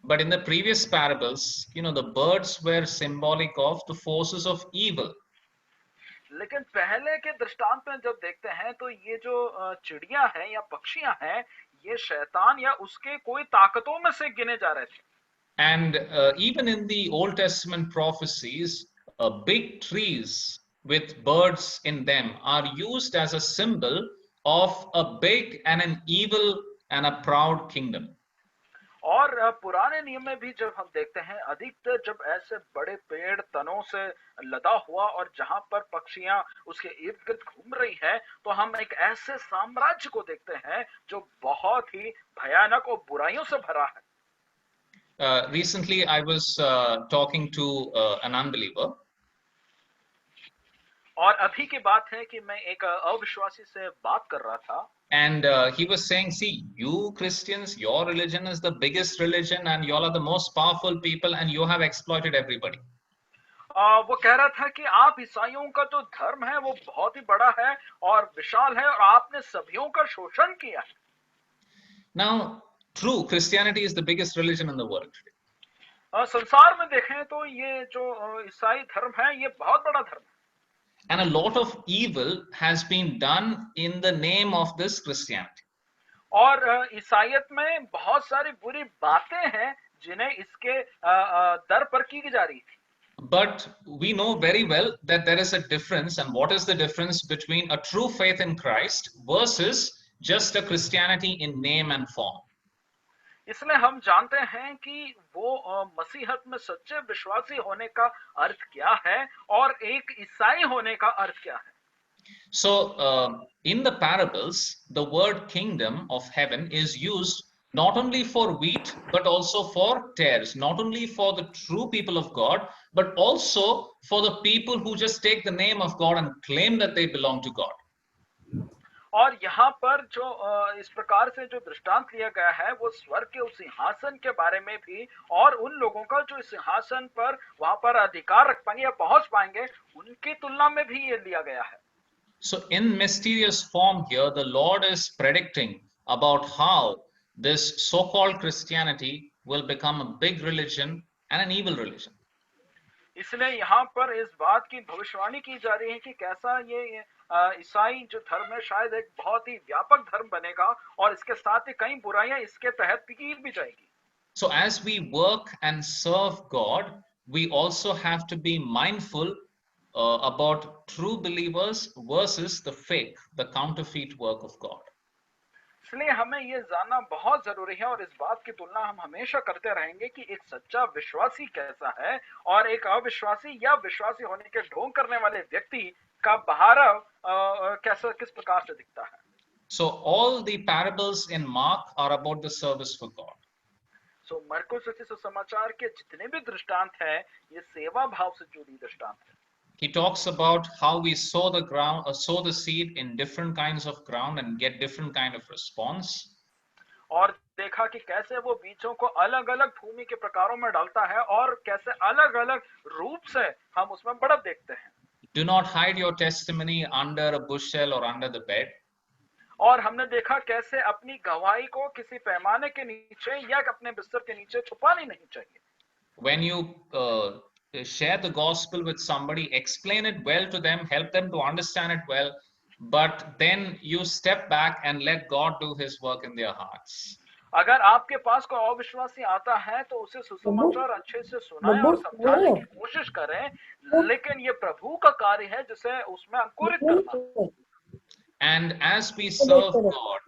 [SPEAKER 2] But in the previous parables, the birds were symbolic of the forces of evil.
[SPEAKER 1] लेकिन पहले के दृष्टांत में जब देखते हैं तो ये जो चिड़िया हैं या पक्षियां हैं, ये शैतान या उसके कोई ताकतों में से गिने जा रहे थे।
[SPEAKER 2] And even in the Old Testament prophecies, big trees with birds in them are used as a symbol of a big and an evil and a proud kingdom.
[SPEAKER 1] और पुराने नियम में भी जब हम देखते हैं, अधिकतर जब ऐसे बड़े पेड़ तनों से लदा हुआ और जहां पर पक्षियां उसके इर्द गिर्द घूम रही है, तो हम एक ऐसे साम्राज्य को देखते हैं जो बहुत ही भयानक और बुराइयों से भरा है।
[SPEAKER 2] Recently, I was talking to an unbeliever.
[SPEAKER 1] और अभी की बात है कि मैं एक अविश्वासी से बात कर रहा था।
[SPEAKER 2] And he was saying, see, you Christians, your religion is the biggest religion and you all are the most powerful people and you have exploited everybody.
[SPEAKER 1] वो कह रहा था कि आप ईसाइयों का जो धर्म है वो बहुत ही बड़ा है और विशाल है और आपने सभीयों का शोषण किया है।
[SPEAKER 2] Now, true, Christianity is the biggest religion in the world today.
[SPEAKER 1] संसार में देखें तो ये जो ईसाई धर्म है, ये बहुत बड़ा धर्म है।
[SPEAKER 2] And a lot of evil has been done in the name of this Christianity.
[SPEAKER 1] और ईसाईयत में बहुत सारी बुरी बातें हैं जिन्हें इसके दर पर की जा रही थी।
[SPEAKER 2] But we know very well that there is a difference, and what is the difference between a true faith in Christ versus just a Christianity in name and form?
[SPEAKER 1] इसलिए हम जानते हैं कि वो मसीहत में सच्चे विश्वासी होने का अर्थ क्या है और एक ईसाई होने का अर्थ क्या है।
[SPEAKER 2] So in the parables, the word kingdom of heaven is used not only for wheat but also for tares, not only for the true people of God but also for the people who just take the name of God and claim that they belong to God.
[SPEAKER 1] और यहाँ पर जो इस प्रकार से जो दृष्टांत लिया गया है वो स्वर्ग के उस सिंहासन के बारे में भी, और उन लोगों का जो इस सिंहासन पर वहां पर अधिकार रख पाएंगे या पहुंच पाएंगे, उनकी तुलना में भी ये लिया गया है।
[SPEAKER 2] So in mysterious form here, the Lord is predicting about how this so-called Christianity will become a big religion and an evil religion.
[SPEAKER 1] इसलिए यहाँ पर इस बात की भविष्यवाणी की जा रही है कि कैसा ये ईसाई जो धर्म है शायद एक बहुत ही व्यापक धर्म बनेगा, और इसके साथ ही कई बुराइयां इसके तहत की भी जाएगी।
[SPEAKER 2] So as we work and serve God, we also have to be mindful about true believers versus the fake, the counterfeit work of God.
[SPEAKER 1] इसलिए हमें ये जानना बहुत जरूरी है, और इस बात की तुलना हम हमेशा करते रहेंगे कि एक सच्चा विश्वासी कैसा है और एक अविश्वासी या विश्वासी होने के ढोंग करने वाले व्यक्ति का बहाव कैसा किस प्रकार से दिखता है।
[SPEAKER 2] So all the parables in Mark are about the service for God.
[SPEAKER 1] सो मरकुस रचित सुसमाचार के जितने भी दृष्टांत है ये सेवा भाव से जुड़ी दृष्टांत है।
[SPEAKER 2] He talks about how we sow the ground, sow the seed in different kinds of ground and get different kind of response.
[SPEAKER 1] और देखा कि कैसे वो बीजों को अलग अलग भूमि के प्रकारों में डालता है और कैसे अलग अलग रूप से हम उसमें बढ़त देखते हैं।
[SPEAKER 2] Do not hide your testimony under a bushel or under the bed.
[SPEAKER 1] और हमने देखा कैसे अपनी गवाही को किसी पैमाने के नीचे या अपने बिस्तर के नीचे छुपानी नहीं चाहिए।
[SPEAKER 2] When you share the gospel with somebody, explain it well to them, help them to understand it well, but then you step back and let God do his work in their hearts.
[SPEAKER 1] अगर आपके पास कोई अविश्वासी आता है तो उसे सुसमाचार अच्छे से सुनाएं और समझाने की कोशिश करें, लेकिन ये प्रभु का कार्य है जिसे उसमें अंकुरित करना।
[SPEAKER 2] And as we serve God,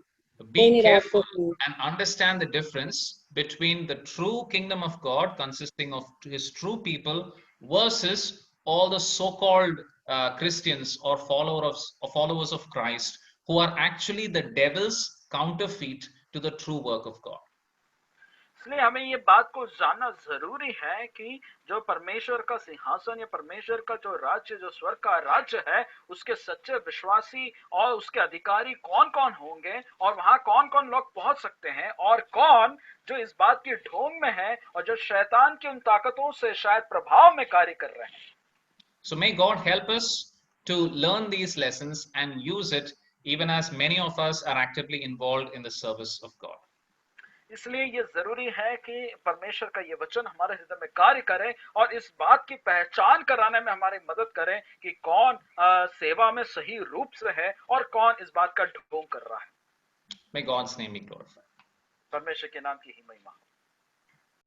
[SPEAKER 2] be careful and understand the difference between the true kingdom of God consisting of his true people versus all the so-called Christians or followers of Christ who are actually the devil's counterfeit to the true work of God.
[SPEAKER 1] इसलिए हमें ये बात को जानना जरूरी है कि जो परमेश्वर का सिंहासन या परमेश्वर का जो राज्य, जो स्वर्ग का राज्य है, उसके सच्चे विश्वासी और उसके अधिकारी कौन कौन होंगे और वहां कौन कौन लोग पहुंच सकते हैं, और कौन जो इस बात की ढोंग में है और जो शैतान की उन ताकतों से शायद प्रभाव में कार्य कर रहे हैं।
[SPEAKER 2] So may God help us to learn these lessons and use it even as many of us are actively involved in the service of God.
[SPEAKER 1] इसलिए ये जरूरी है कि परमेश्वर का ये वचन हमारे हृदय में कार्य करे और इस बात की पहचान कराने में हमारी मदद करे कि कौन सेवा में सही रूप से है और कौन इस बात का ढोंग कर रहा है।
[SPEAKER 2] May God's name be glorified.
[SPEAKER 1] परमेश्वर के नाम की ही महिमा हो।